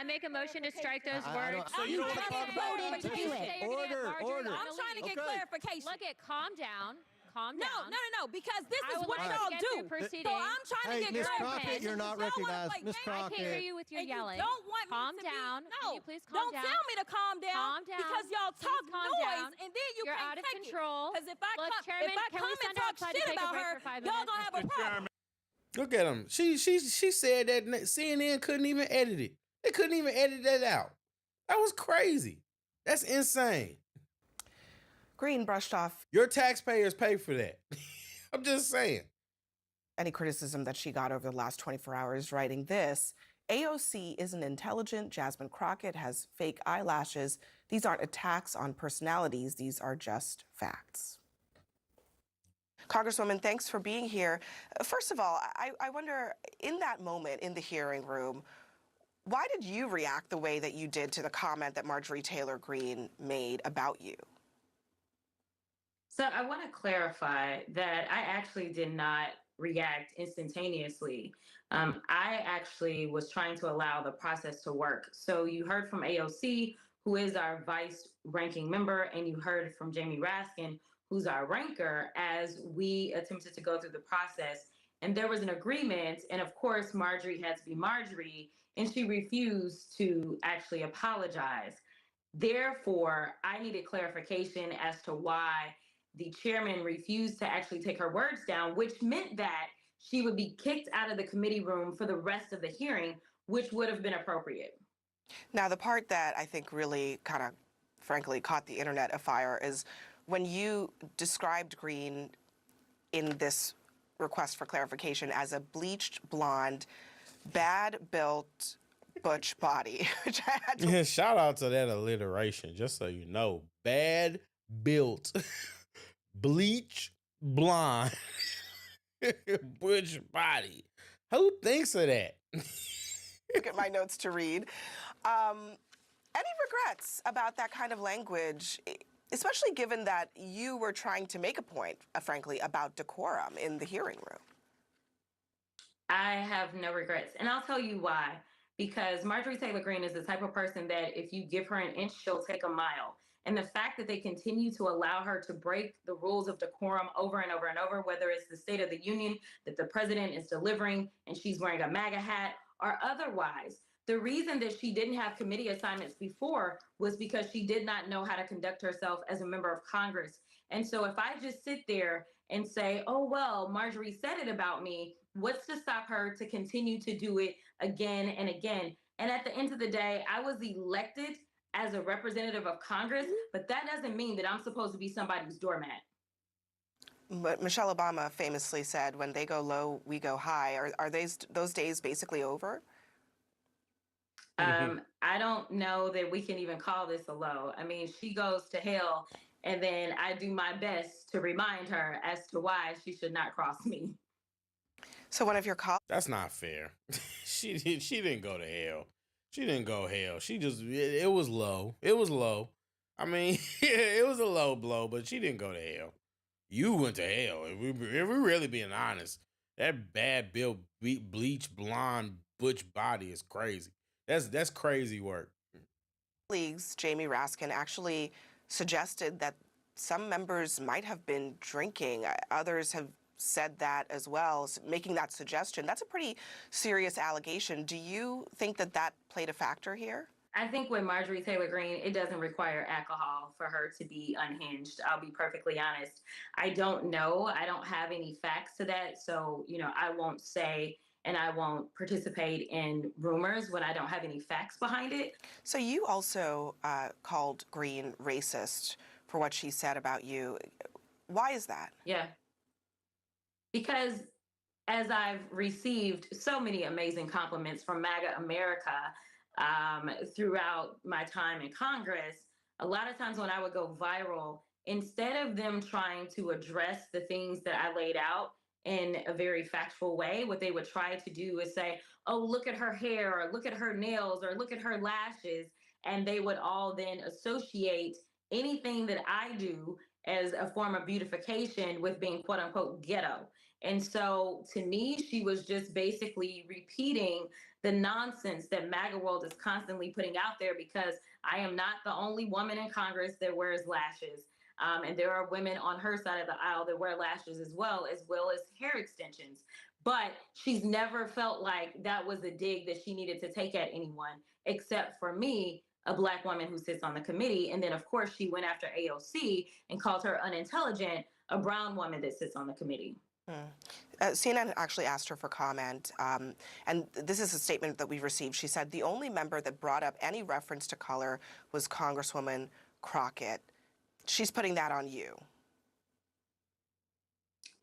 make a motion to strike those words. So you don't want to talk about voted to do it. Order. I'm trying to get clarification. Look at, calm down. Calm down. No, because this I is would what like y'all to get do. through proceedings. So I'm trying to get Miss clarification. Crockett, you're not Y'all wanna recognized. play Miss games. I can't hear Crockett. you with your And yelling. you don't want me calm to down. Be, Can no, you please calm don't down? tell me to calm down. Calm down. Because y'all Please talk calm noise, down. and then you You're can't out of take control. Because if I Look, come, Chairman, if I can come we and send talk outside to shit take a about break her, for 5 y'all minutes? gonna have a problem. Look at him. She said that CNN couldn't even edit it. They couldn't even edit that out. That was crazy. That's insane. Greene brushed off Your taxpayers pay for that. I'm just saying. any criticism that she got over the last 24 hours, writing this: AOC isn't intelligent. Jasmine Crockett has fake eyelashes. These aren't attacks on personalities. These are just facts. Congresswoman, thanks for being here. First of all, I wonder, in that moment in the hearing room, why did you react the way that you did to the comment that Marjorie Taylor Greene made about you? So I want to clarify that I actually did not react instantaneously. I actually was trying to allow the process to work. So you heard from AOC, who is our vice ranking member, and you heard from Jamie Raskin, who's our ranker, as we attempted to go through the process. And there was an agreement. And of course, Marjorie had to be Marjorie, and she refused to actually apologize. Therefore, I needed clarification as to why the chairman refused to actually take her words down, which meant that she would be kicked out of the committee room for the rest of the hearing, which would have been appropriate. Now, the part that I think really kind of, frankly, caught the internet afire is when you described Greene in this request for clarification as a bleached blonde, bad-built butch body, which I had to... Yeah, shout out to that alliteration, just so you know. Bad built, bleach, blonde, butch body. Who thinks of that? Look at my notes to read. Any regrets about that kind of language, especially given that you were trying to make a point, frankly, about decorum in the hearing room? I have no regrets. And I'll tell you why. Because Marjorie Taylor Greene is the type of person that if you give her an inch, she'll take a mile. And the fact that they continue to allow her to break the rules of decorum over and over and over, whether it's the State of the Union that the president is delivering and she's wearing a MAGA hat or otherwise, the reason that she didn't have committee assignments before was because she did not know how to conduct herself as a member of Congress. And so if I just sit there and say, oh, well, Marjorie said it about me, what's to stop her to continue to do it again and again? And at the end of the day, I was elected as a representative of Congress, but that doesn't mean that I'm supposed to be somebody's doormat. But Michelle Obama famously said, when they go low, we go high. Are those days basically over? I don't know that we can even call this a low. I mean, she goes to hell, and then I do my best to remind her as to why she should not cross me. So one of your colleagues... That's not fair. She didn't go to hell. She didn't go hell. She just, it was low. It was low. I mean, it was a low blow, but she didn't go to hell. You went to hell. If we're really being honest, that bad built, bleach, blonde, butch body is crazy. That's crazy work. Colleagues, Jamie Raskin, actually suggested that some members might have been drinking. Others have said that as well, making that suggestion. That's a pretty serious allegation. Do you think that that played a factor here? I think with Marjorie Taylor Greene, it doesn't require alcohol for her to be unhinged. I'll be perfectly honest. I don't know. I don't have any facts to that. So, I won't say and I won't participate in rumors when I don't have any facts behind it. So you also called Greene racist for what she said about you. Why is that? Yeah. Because as I've received so many amazing compliments from MAGA America throughout my time in Congress, a lot of times when I would go viral, instead of them trying to address the things that I laid out in a very factual way, what they would try to do is say, oh, look at her hair, or look at her nails, or look at her lashes. And they would all then associate anything that I do as a form of beautification with being quote unquote ghetto. And so to me, she was just basically repeating the nonsense that MAGA world is constantly putting out there, because I am not the only woman in Congress that wears lashes. And there are women on her side of the aisle that wear lashes as well as hair extensions. But she's never felt like that was a dig that she needed to take at anyone, except for me, a Black woman who sits on the committee. And then, of course, she went after AOC and called her unintelligent, a brown woman that sits on the committee. CNN actually asked her for comment, and this is a statement that we received. She said the only member that brought up any reference to color was Congresswoman Crockett. She's putting that on you.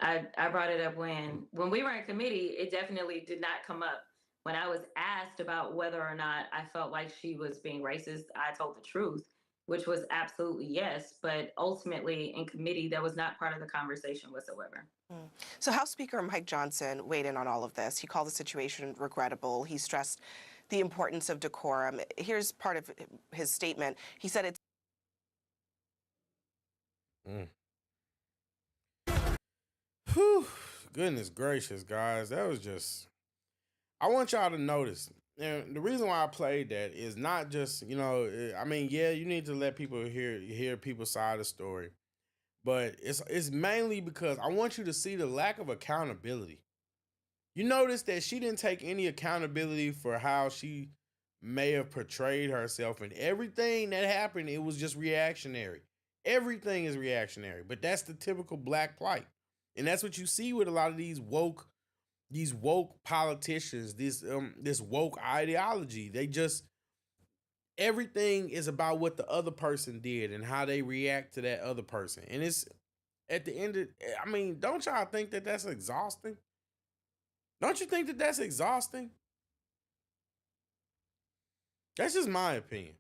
I brought it up when we were in committee. It definitely did not come up. When I was asked about whether or not I felt like she was being racist, I told the truth, which was absolutely yes. But ultimately, in committee, that was not part of the conversation whatsoever. So House Speaker Mike Johnson weighed in on all of this. He called the situation regrettable. He stressed the importance of decorum. Here's part of his statement. He said it's... Whew. Goodness gracious, guys. That was just... I want y'all to notice. And the reason why I played that is not just, I mean, yeah, you need to let people hear people's side of the story. But it's mainly because I want you to see the lack of accountability. You notice that she didn't take any accountability for how she may have portrayed herself, and everything that happened, it was just reactionary. Everything is reactionary, but that's the typical Black plight. And that's what you see with a lot of these woke politicians, this woke ideology. They just, everything is about what the other person did and how they react to that other person. And it's at the end of, I mean, don't y'all think that that's exhausting? Don't you think that that's exhausting? That's just my opinion.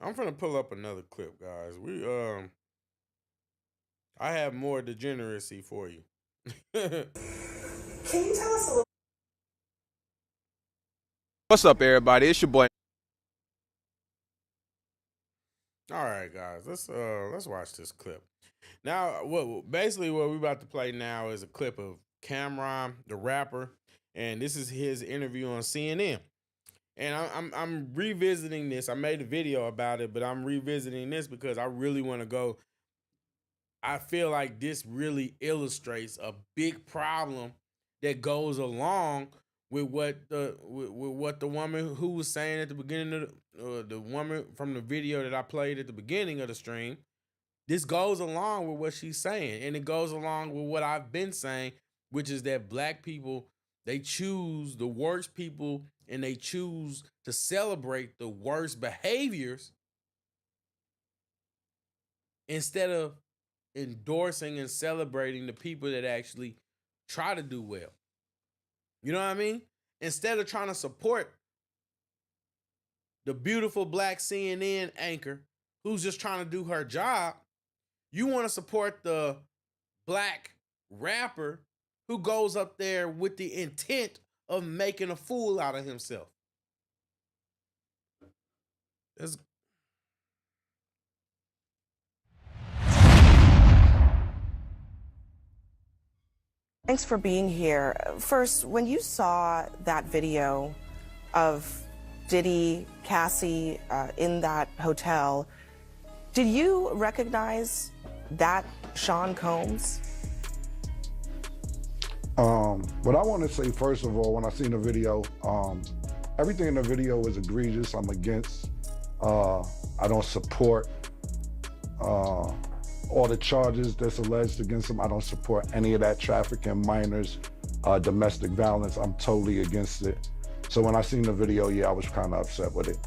I'm finna pull up another clip, guys. I have more degeneracy for you. Can you tell us a little... What's up, everybody? It's your boy. All right, guys. Let's watch this clip. Now, basically what we're about to play now is a clip of Cameron, the rapper, and this is his interview on CNN. And I'm revisiting this. I made a video about it, but I'm revisiting this because I really want to go. I feel like this really illustrates a big problem that goes along with what the woman who was saying at the beginning of the woman from the video that I played at the beginning of the stream. This goes along with what she's saying, and it goes along with what I've been saying, which is that black people, they choose the worst people and they choose to celebrate the worst behaviors instead of endorsing and celebrating the people that actually try to do well. You know what I mean? Instead of trying to support the beautiful black CNN anchor who's just trying to do her job, you want to support the black rapper who goes up there with the intent of making a fool out of himself. Thanks for being here. First, when you saw that video of Diddy, Cassie in that hotel, did you recognize that Sean Combs? What I want to say, first of all, when I seen the video, everything in the video was egregious. I'm against. I don't support all the charges that's alleged against him. I don't support any of that trafficking, minors, domestic violence. I'm totally against it. So when I seen the video, yeah, I was kind of upset with it.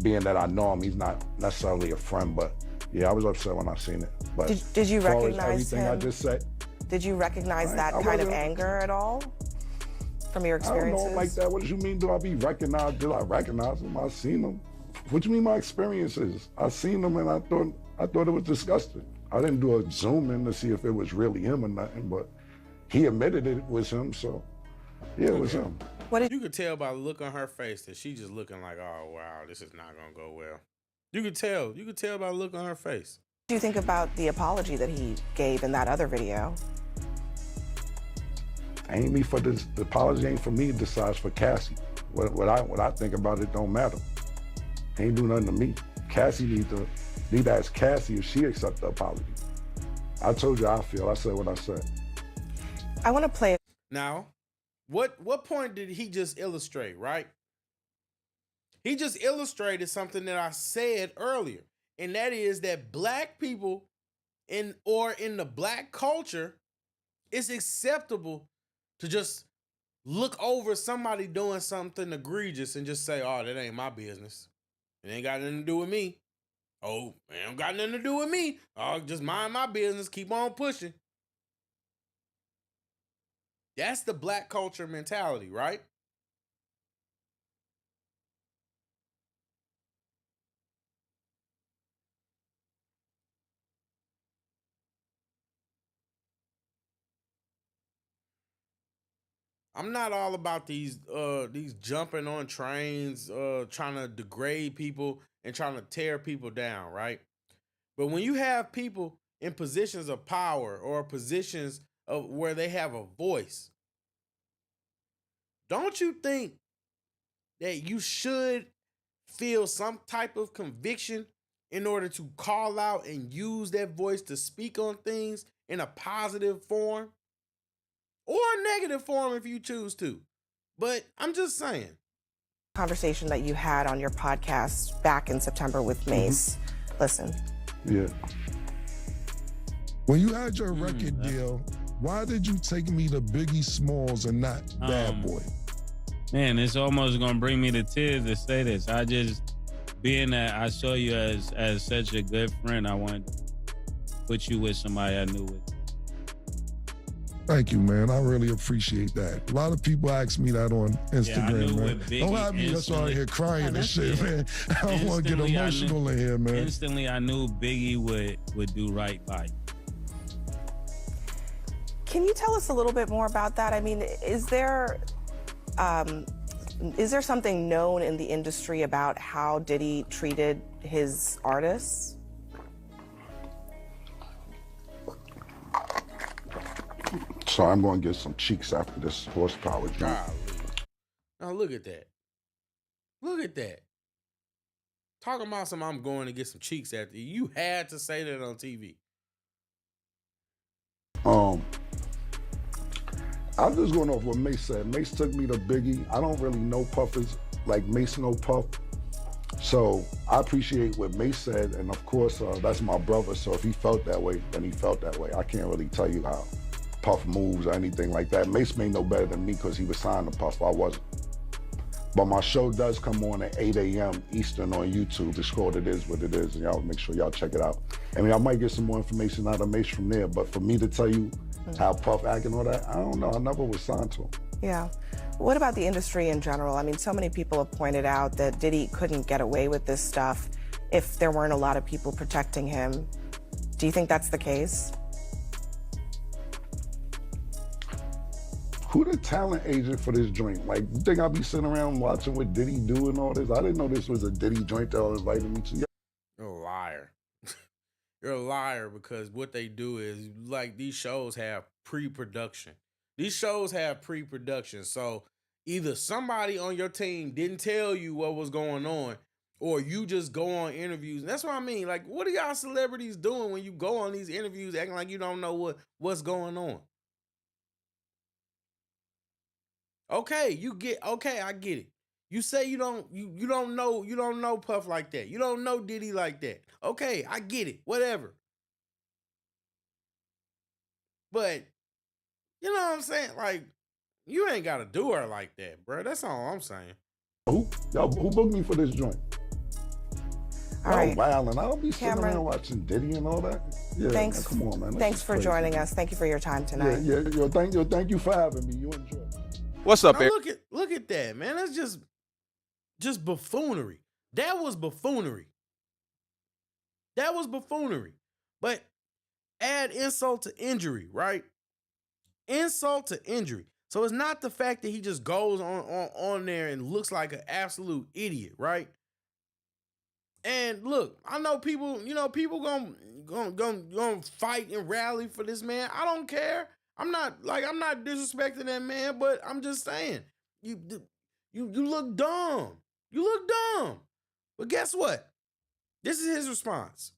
Being that I know him, he's not necessarily a friend, but yeah, I was upset when I seen it. But did you recognize everything him? I just said? Did you recognize that kind of anger at all from your experiences? I don't know like that. What do you mean? Do I be recognized? Did I recognize him? I seen him. What do you mean my experiences? I seen him and I thought it was disgusting. I didn't do a zoom in to see if it was really him or nothing, but he admitted it was him, so yeah, it was him. You could tell by the look on her face that she just looking like, oh wow, this is not gonna go well. You could tell by the look on her face. What do you think about the apology that he gave in that other video? Ain't me for this. The apology ain't for me to decide, for Cassie. What I think about it don't matter. Ain't do nothing to me. Cassie need to ask Cassie if she accept the apology. I told you how I feel. I said what I said. I want to play it. Now, what point did he just illustrate, right? He just illustrated something that I said earlier, and that is that black people in the black culture, it's acceptable to just look over somebody doing something egregious and just say, oh, that ain't my business. It ain't got nothing to do with me. Oh, it ain't got nothing to do with me. I'll just mind my business, keep on pushing. That's the black culture mentality, right? I'm not all about these jumping on trains, trying to degrade people and trying to tear people down, right? But when you have people in positions of power or positions of where they have a voice, don't you think that you should feel some type of conviction in order to call out and use that voice to speak on things in a positive form? Or a negative form if you choose to. But I'm just saying. Conversation that you had on your podcast back in September with Mace. Listen. Yeah. When you had your record deal, why did you take me to Biggie Smalls and not Bad Boy? Man, it's almost gonna bring me to tears to say this. I just, being that I saw you as such a good friend, I wanted to put you with somebody I knew with. Thank you, man. I really appreciate that. A lot of people ask me that on Instagram, man. Don't have me that's out here crying and shit, man. I don't want to get emotional in here, man. Instantly, I knew Biggie would do right by you. Can you tell us a little bit more about that? I mean, is there something known in the industry about how Diddy treated his artists? So I'm going to get some cheeks after this horsepower drink. Now look at that. Look at that. Talking about something, I'm going to get some cheeks after you. You had to say that on TV. I'm just going off what Mace said. Mace took me to Biggie. I don't really know Puffers like Mace know Puff. So I appreciate what Mace said, and of course, that's my brother, so if he felt that way, then he felt that way. I can't really tell you how Puff moves or anything like that. Mace may know better than me because he was signed to Puff, I wasn't. But my show does come on at 8 a.m. Eastern on YouTube. It's called It Is What It Is, and y'all make sure y'all check it out. I mean, I might get some more information out of Mace from there, but for me to tell you how Puff act and all that, I don't know, I never was signed to him. Yeah. What about the industry in general? I mean, so many people have pointed out that Diddy couldn't get away with this stuff if there weren't a lot of people protecting him. Do you think that's the case? Who the talent agent for this joint? Like, you think I'll be sitting around watching what Diddy do and all this? I didn't know this was a Diddy joint that was inviting me to. You're a liar. You're a liar because what they do is, like, these shows have pre-production. These shows have pre-production. So either somebody on your team didn't tell you what was going on, or you just go on interviews. And that's what I mean. Like, what are y'all celebrities doing when you go on these interviews acting like you don't know what's going on? Okay, I get it. You say you don't know Puff like that. You don't know Diddy like that. Okay, I get it. Whatever. But you know what I'm saying? Like, you ain't gotta do her like that, bro. That's all I'm saying. Who booked me for this joint? All right. Wow, and I don't be sitting Cameron, around watching Diddy and all that. Yeah, thanks. Come on, man. Thanks for joining us. Thank you for your time tonight. Yeah. Thank you for having me. You enjoy. What's up, Eric? Look at that, man. That's just buffoonery. That was buffoonery. But add insult to injury, right? Insult to injury. So it's not the fact that he just goes on there and looks like an absolute idiot, right? And look, I know people gonna fight and rally for this man. I don't care. I'm not disrespecting that man, but I'm just saying, you look dumb. You look dumb. But guess what? This is his response.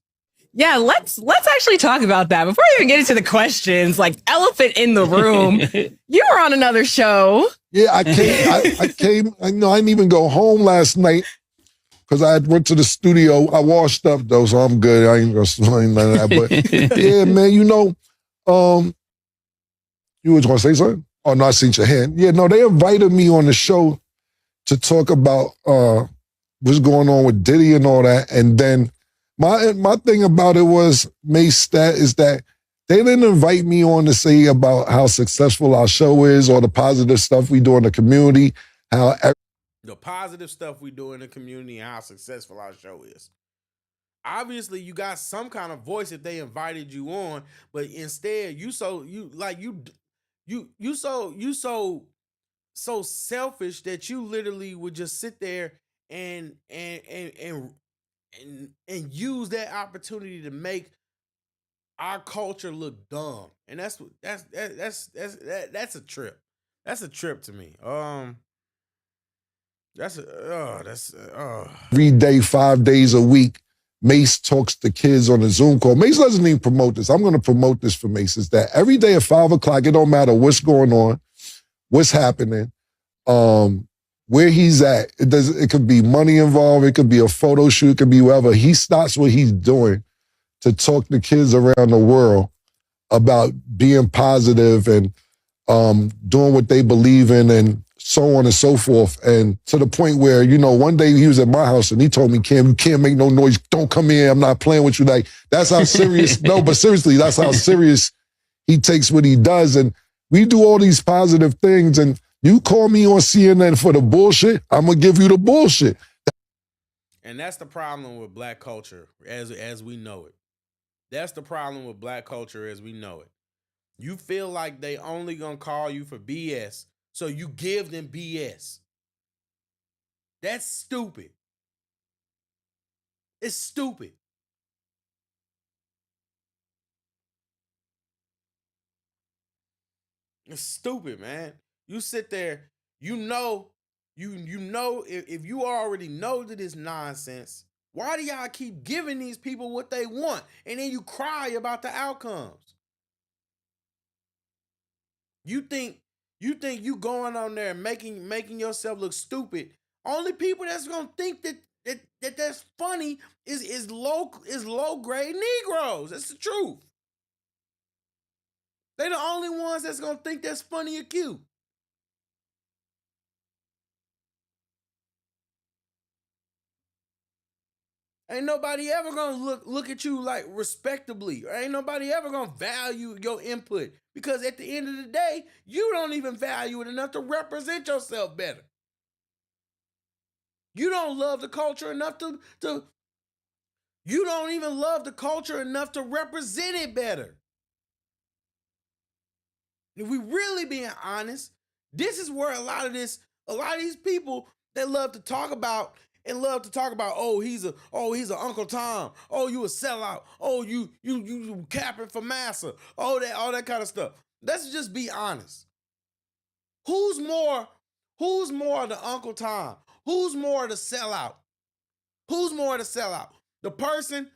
Yeah, let's actually talk about that before we even get into the questions. Like, elephant in the room. You were on another show. Yeah, I came. I didn't even go home last night because I went to the studio. I washed up though, so I'm good. I ain't gonna explain none of that. But yeah, man, you was gonna say something? Oh no, I seen your hand. Yeah, no, they invited me on the show to talk about what's going on with Diddy and all that, and then. My thing about it was, Mace, is that they didn't invite me on to say about how successful our show is or the positive stuff we do in the community, the positive stuff we do in the community and how successful our show is. Obviously, you got some kind of voice if they invited you on, but instead you so selfish that you literally would just sit there and use that opportunity to make our culture look dumb, and that's a trip. That's a trip to me. Every day, 5 days a week, Mace talks to kids on a Zoom call. Mace doesn't even promote this. I'm going to promote this for Mace. Is that every day at 5 o'clock, it don't matter what's going on, what's happening, where he's at. It could be money involved. It could be a photo shoot. It could be whatever. He stops what he's doing to talk to kids around the world about being positive and doing what they believe in and so on and so forth. And to the point where, one day he was at my house and he told me, Cam, you can't make no noise. Don't come in. I'm not playing with you. Like, that's how serious. No, but seriously, that's how serious he takes what he does. And we do all these positive things, and you call me on CNN for the bullshit, I'm going to give you the bullshit. And that's the problem with black culture as we know it. That's the problem with black culture as we know it. You feel like they only going to call you for BS, so you give them BS. That's stupid. It's stupid. It's stupid, man. You sit there, if you already know that it's nonsense, why do y'all keep giving these people what they want and then you cry about the outcomes? You think You think you going on there making yourself look stupid. Only people that's gonna think that's funny is low grade Negroes. That's the truth. They the only ones that's gonna think that's funny or cute. Ain't nobody ever gonna look at you like respectably. Or ain't nobody ever gonna value your input. Because at the end of the day, you don't even value it enough to represent yourself better. You don't love the culture enough to you don't even love the culture enough to represent it better. If we really being honest, this is where a lot of these people that love to talk about, oh, he's a Uncle Tom, oh, you a sellout, oh, you capping for massa, all that kind of stuff. Let's just be honest. Who's more the Uncle Tom? Who's more the sellout? Who's more the sellout? The person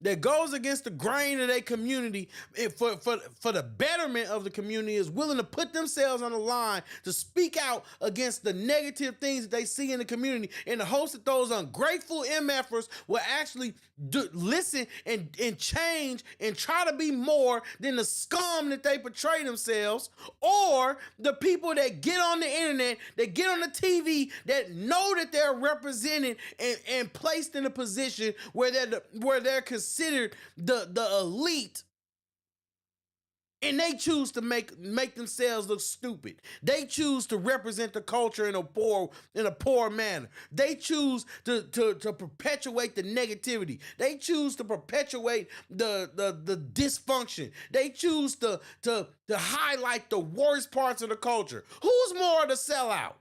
that goes against the grain of their community for the betterment of the community, is willing to put themselves on the line to speak out against the negative things that they see in the community, in the hopes that those ungrateful MFers will actually listen and change and try to be more than the scum that they portray themselves, or the people that get on the internet, that get on the TV, that know that they're represented and placed in a position where they're considered the elite, and they choose to make themselves look stupid. They choose to represent the culture in a poor manner. They choose to perpetuate the negativity. They choose to perpetuate the dysfunction. They choose to highlight the worst parts of the culture. Who's more the sellout?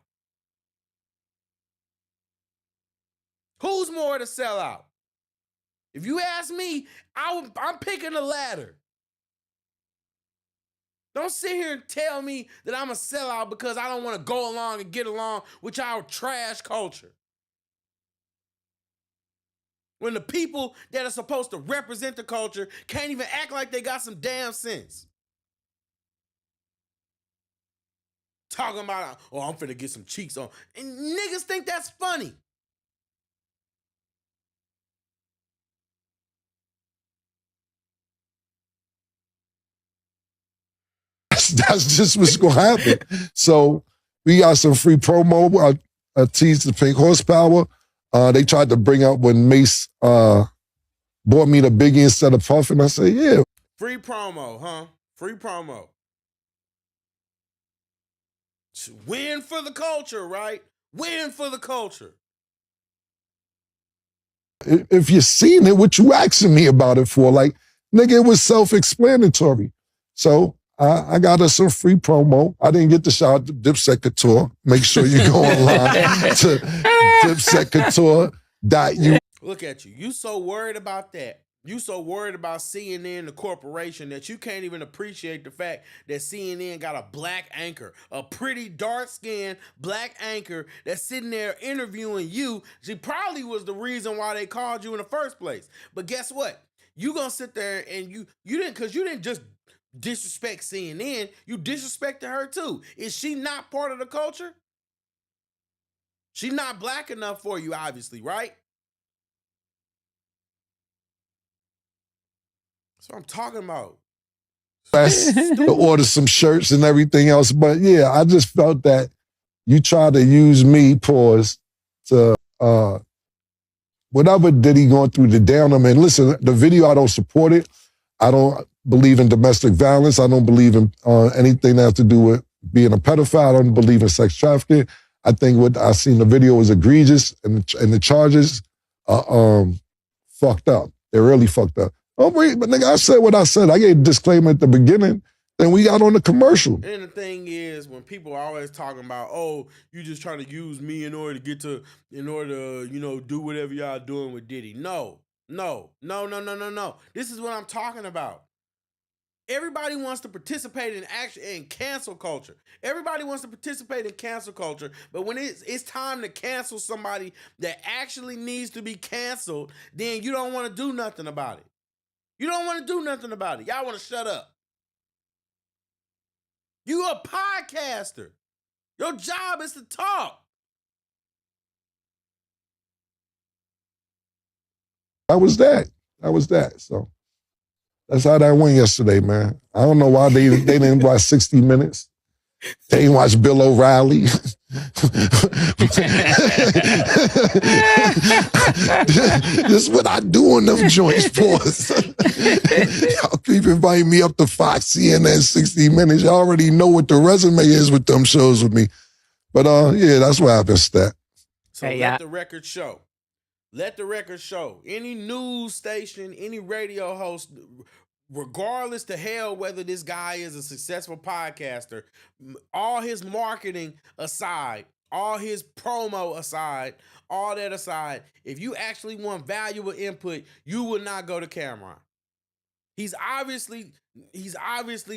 Who's more the sellout? If you ask me, I'm picking the latter. Don't sit here and tell me that I'm a sellout because I don't want to go along and get along with y'all trash culture. When the people that are supposed to represent the culture can't even act like they got some damn sense. Talking about, oh, I'm finna get some cheeks on. And niggas think that's funny. That's just what's going to happen. So we got some free promo. I teased the Pink Horsepower. They tried to bring up when Mace bought me the Biggie instead of Puff, and I said, yeah. Free promo, huh? Free promo. Win for the culture, right? Win for the culture. If you're seeing it, what you asking me about it for? Like, nigga, it was self-explanatory. So I got us some free promo. I didn't get the shout out to Dipset Couture. Make sure you go online to dipsetcouture.u. Look at you. You so worried about that. You so worried about CNN, the corporation, that you can't even appreciate the fact that CNN got a black anchor, a pretty dark-skinned black anchor that's sitting there interviewing you. She probably was the reason why they called you in the first place. But guess what? You gonna sit there and you didn't just disrespect CNN, you disrespected her too. Is she not part of the culture? She's not black enough for you, obviously, right? That's what I'm talking about. To order some shirts and everything else. But yeah, I just felt that you tried to use me, to whatever Diddy going through the down. I mean, listen, the video, I don't support it. I don't believe in domestic violence. I don't believe in anything that has to do with being a pedophile. I don't believe in sex trafficking. I think what I seen the video was egregious, and the charges are fucked up. They're really fucked up. Oh, wait, but nigga, I said what I said. I gave a disclaimer at the beginning, then we got on the commercial. And the thing is, when people are always talking about, oh, you just trying to use me in order to do whatever y'all doing with Diddy. No. This is what I'm talking about. Everybody wants to participate in cancel culture. Everybody wants to participate in cancel culture, but when it's time to cancel somebody that actually needs to be canceled, then you don't want to do nothing about it. You don't want to do nothing about it. Y'all want to shut up. You a podcaster. Your job is to talk. That was that. So that's how that went yesterday, man. I don't know why they didn't watch 60 Minutes. They didn't watch Bill O'Reilly. This is what I do on them joints, boys. Y'all keep inviting me up to Fox, CNN, 60 Minutes. Y'all already know what the resume is with them shows with me. But yeah, that's what happened, Stat. So let the record show. Let the record show. Any news station, any radio host, regardless to hell whether this guy is a successful podcaster, all his marketing aside, all his promo aside, all that aside, if you actually want valuable input, you will not go to Cameron. He's obviously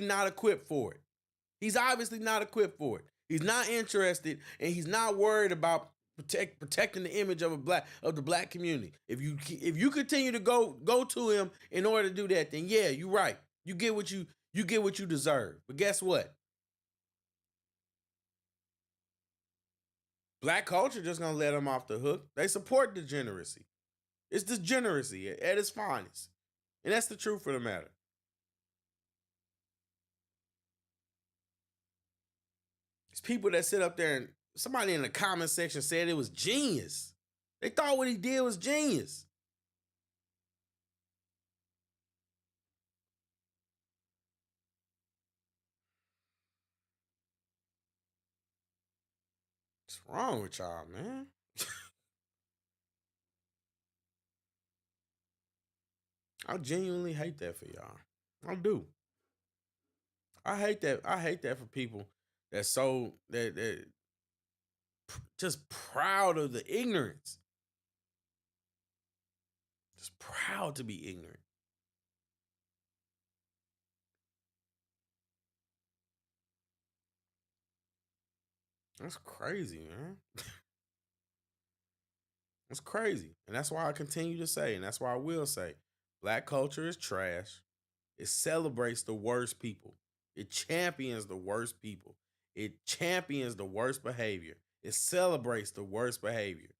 not equipped for it. He's obviously not equipped for it. He's not interested, and he's not worried about protecting the image of the black community. If you continue to go to him in order to do that, then yeah, you're right. You get what you deserve. But guess what? Black culture just gonna let him off the hook. They support degeneracy. It's degeneracy at its finest. And that's the truth of the matter. It's people that sit up there and somebody in the comment section said it was genius. They thought what he did was genius. What's wrong with y'all, man? I genuinely hate that for y'all. I do. I hate that for people that's so that just proud of the ignorance. Just proud to be ignorant. That's crazy, man. That's crazy. And that's why I continue to say, and that's why I will say, black culture is trash. It celebrates the worst people. It champions the worst people. It champions the worst behavior. It celebrates the worst behavior.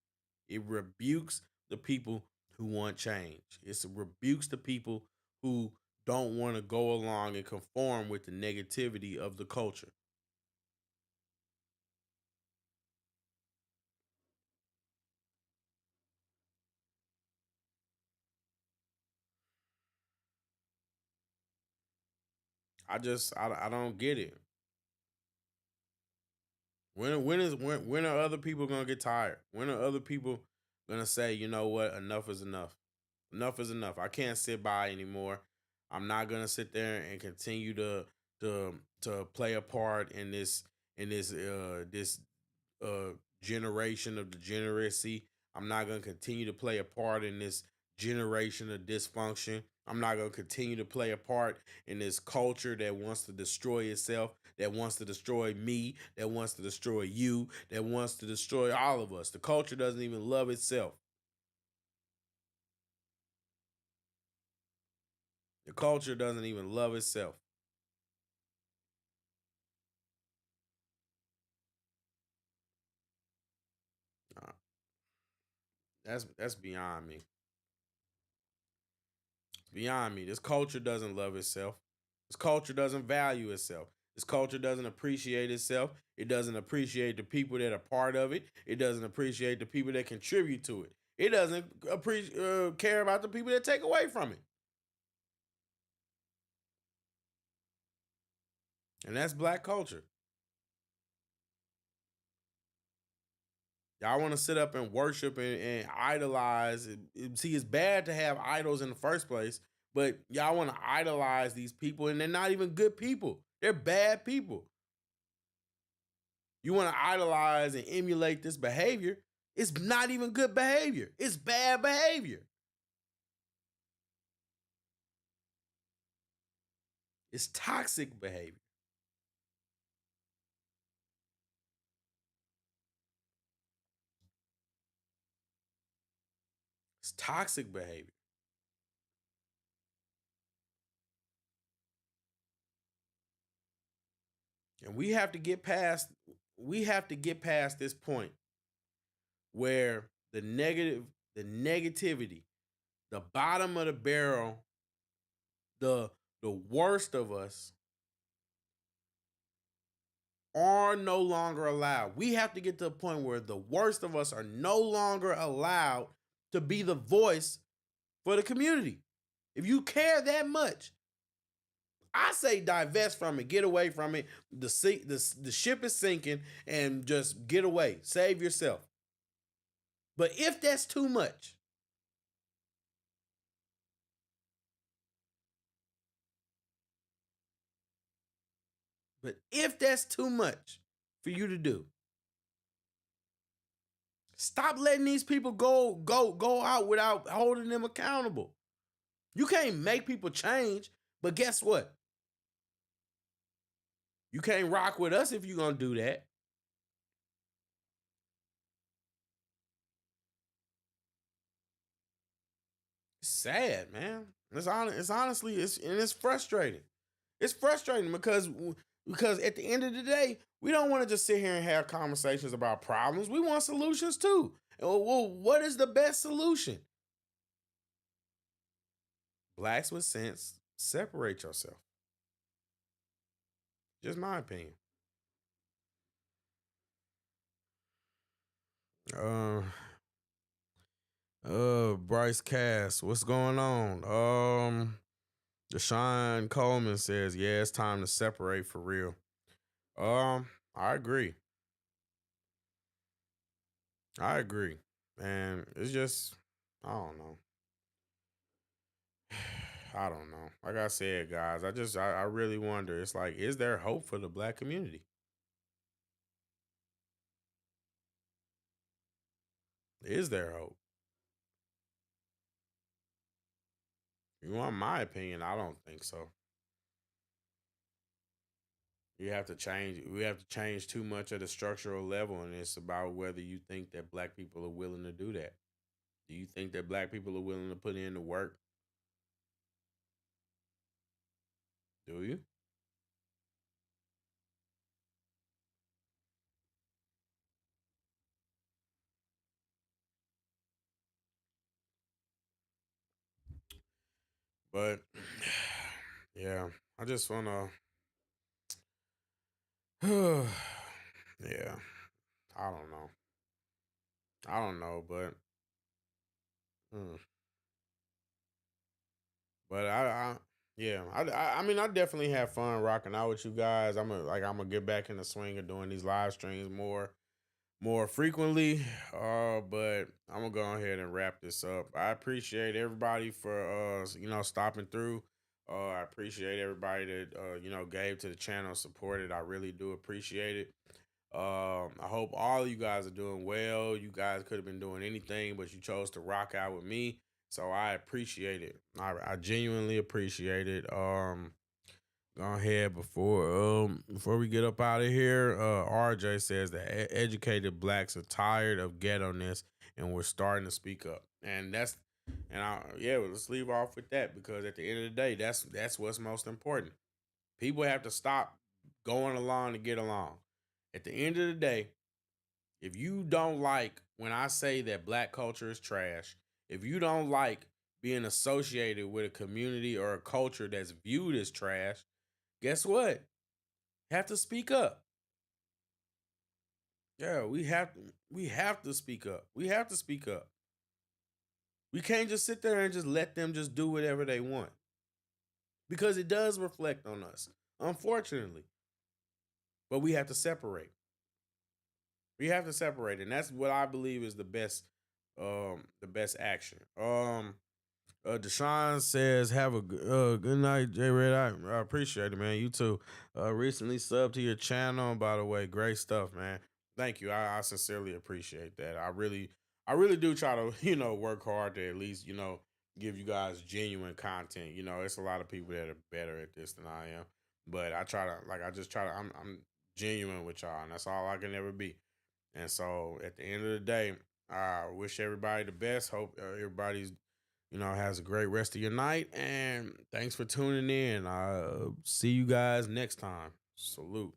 It rebukes the people who want change. It rebukes the people who don't want to go along and conform with the negativity of the culture. I don't get it. When are other people gonna get tired? When are other people gonna say, you know what, enough is enough? Enough is enough. I can't sit by anymore. I'm not gonna sit there and continue to play a part in this generation of degeneracy. I'm not gonna continue to play a part in this generation of dysfunction. I'm not gonna continue to play a part in this culture that wants to destroy itself, that wants to destroy me, that wants to destroy you, that wants to destroy all of us. The culture doesn't even love itself. The culture doesn't even love itself. That's beyond me. Beyond me. This culture doesn't love itself. This culture doesn't value itself. This culture doesn't appreciate itself. It doesn't appreciate the people that are part of it. It doesn't appreciate the people that contribute to it. It doesn't care about the people that take away from it. And that's black culture. Y'all want to sit up and worship and idolize. See, it's bad to have idols in the first place, but y'all want to idolize these people, and they're not even good people. They're bad people. You want to idolize and emulate this behavior. It's not even good behavior. It's bad behavior. It's toxic behavior. It's toxic behavior. And we have to get past this point where the negativity, the bottom of the barrel, the worst of us are no longer allowed. We have to get to a point where the worst of us are no longer allowed to be the voice for the community. If you care that much, I say divest from it, get away from it. The ship is sinking, and just get away. Save yourself. But if that's too much, for you to do, stop letting these people go out without holding them accountable. You can't make people change, but guess what? You can't rock with us if you're gonna do that. It's sad, man. It's honestly it's frustrating. It's frustrating because at the end of the day, we don't want to just sit here and have conversations about problems. We want solutions too. Well, what is the best solution? Blacks with sense, separate yourself. Just my opinion. Bryce Cass, what's going on? Deshaun Coleman says, yeah, it's time to separate for real. I agree. And it's just, I don't know. I don't know. Like I said, guys, I really wonder. It's like, is there hope for the black community? Is there hope? You want my opinion? I don't think so. We have to change too much at a structural level, and it's about whether you think that black people are willing to do that. Do you think that black people are willing to put in the work? Do you? But yeah, I just wanna yeah. I don't know, but but I mean, I definitely have fun rocking out with you guys. I'm gonna get back in the swing of doing these live streams more frequently. But I'm gonna go ahead and wrap this up. I appreciate everybody for stopping through. I appreciate everybody that gave to the channel, supported. I really do appreciate it. I hope all of you guys are doing well. You guys could have been doing anything, but you chose to rock out with me. So I appreciate it. I genuinely appreciate it. Go ahead before we get up out of here. RJ says that educated blacks are tired of ghetto-ness and we're starting to speak up. And let's leave off with that, because at the end of the day, that's what's most important. People have to stop going along to get along. At the end of the day, if you don't like when I say that black culture is trash, if you don't like being associated with a community or a culture that's viewed as trash, guess what? You have to speak up. Yeah, we have to speak up. We have to speak up. We can't just sit there and just let them just do whatever they want, because it does reflect on us, unfortunately. But we have to separate. We have to separate, and that's what I believe is the best action. Deshaun says, have a good night, J Red. I appreciate it, man. You too. Recently subbed to your channel, by the way. Great stuff, man. Thank you. I sincerely appreciate that. I really do try to, work hard to at least, give you guys genuine content. It's a lot of people that are better at this than I am. But I try to, I'm genuine with y'all, and that's all I can ever be. And so at the end of the day, I wish everybody the best. Hope everybody's, has a great rest of your night. And thanks for tuning in. I'll see you guys next time. Salute.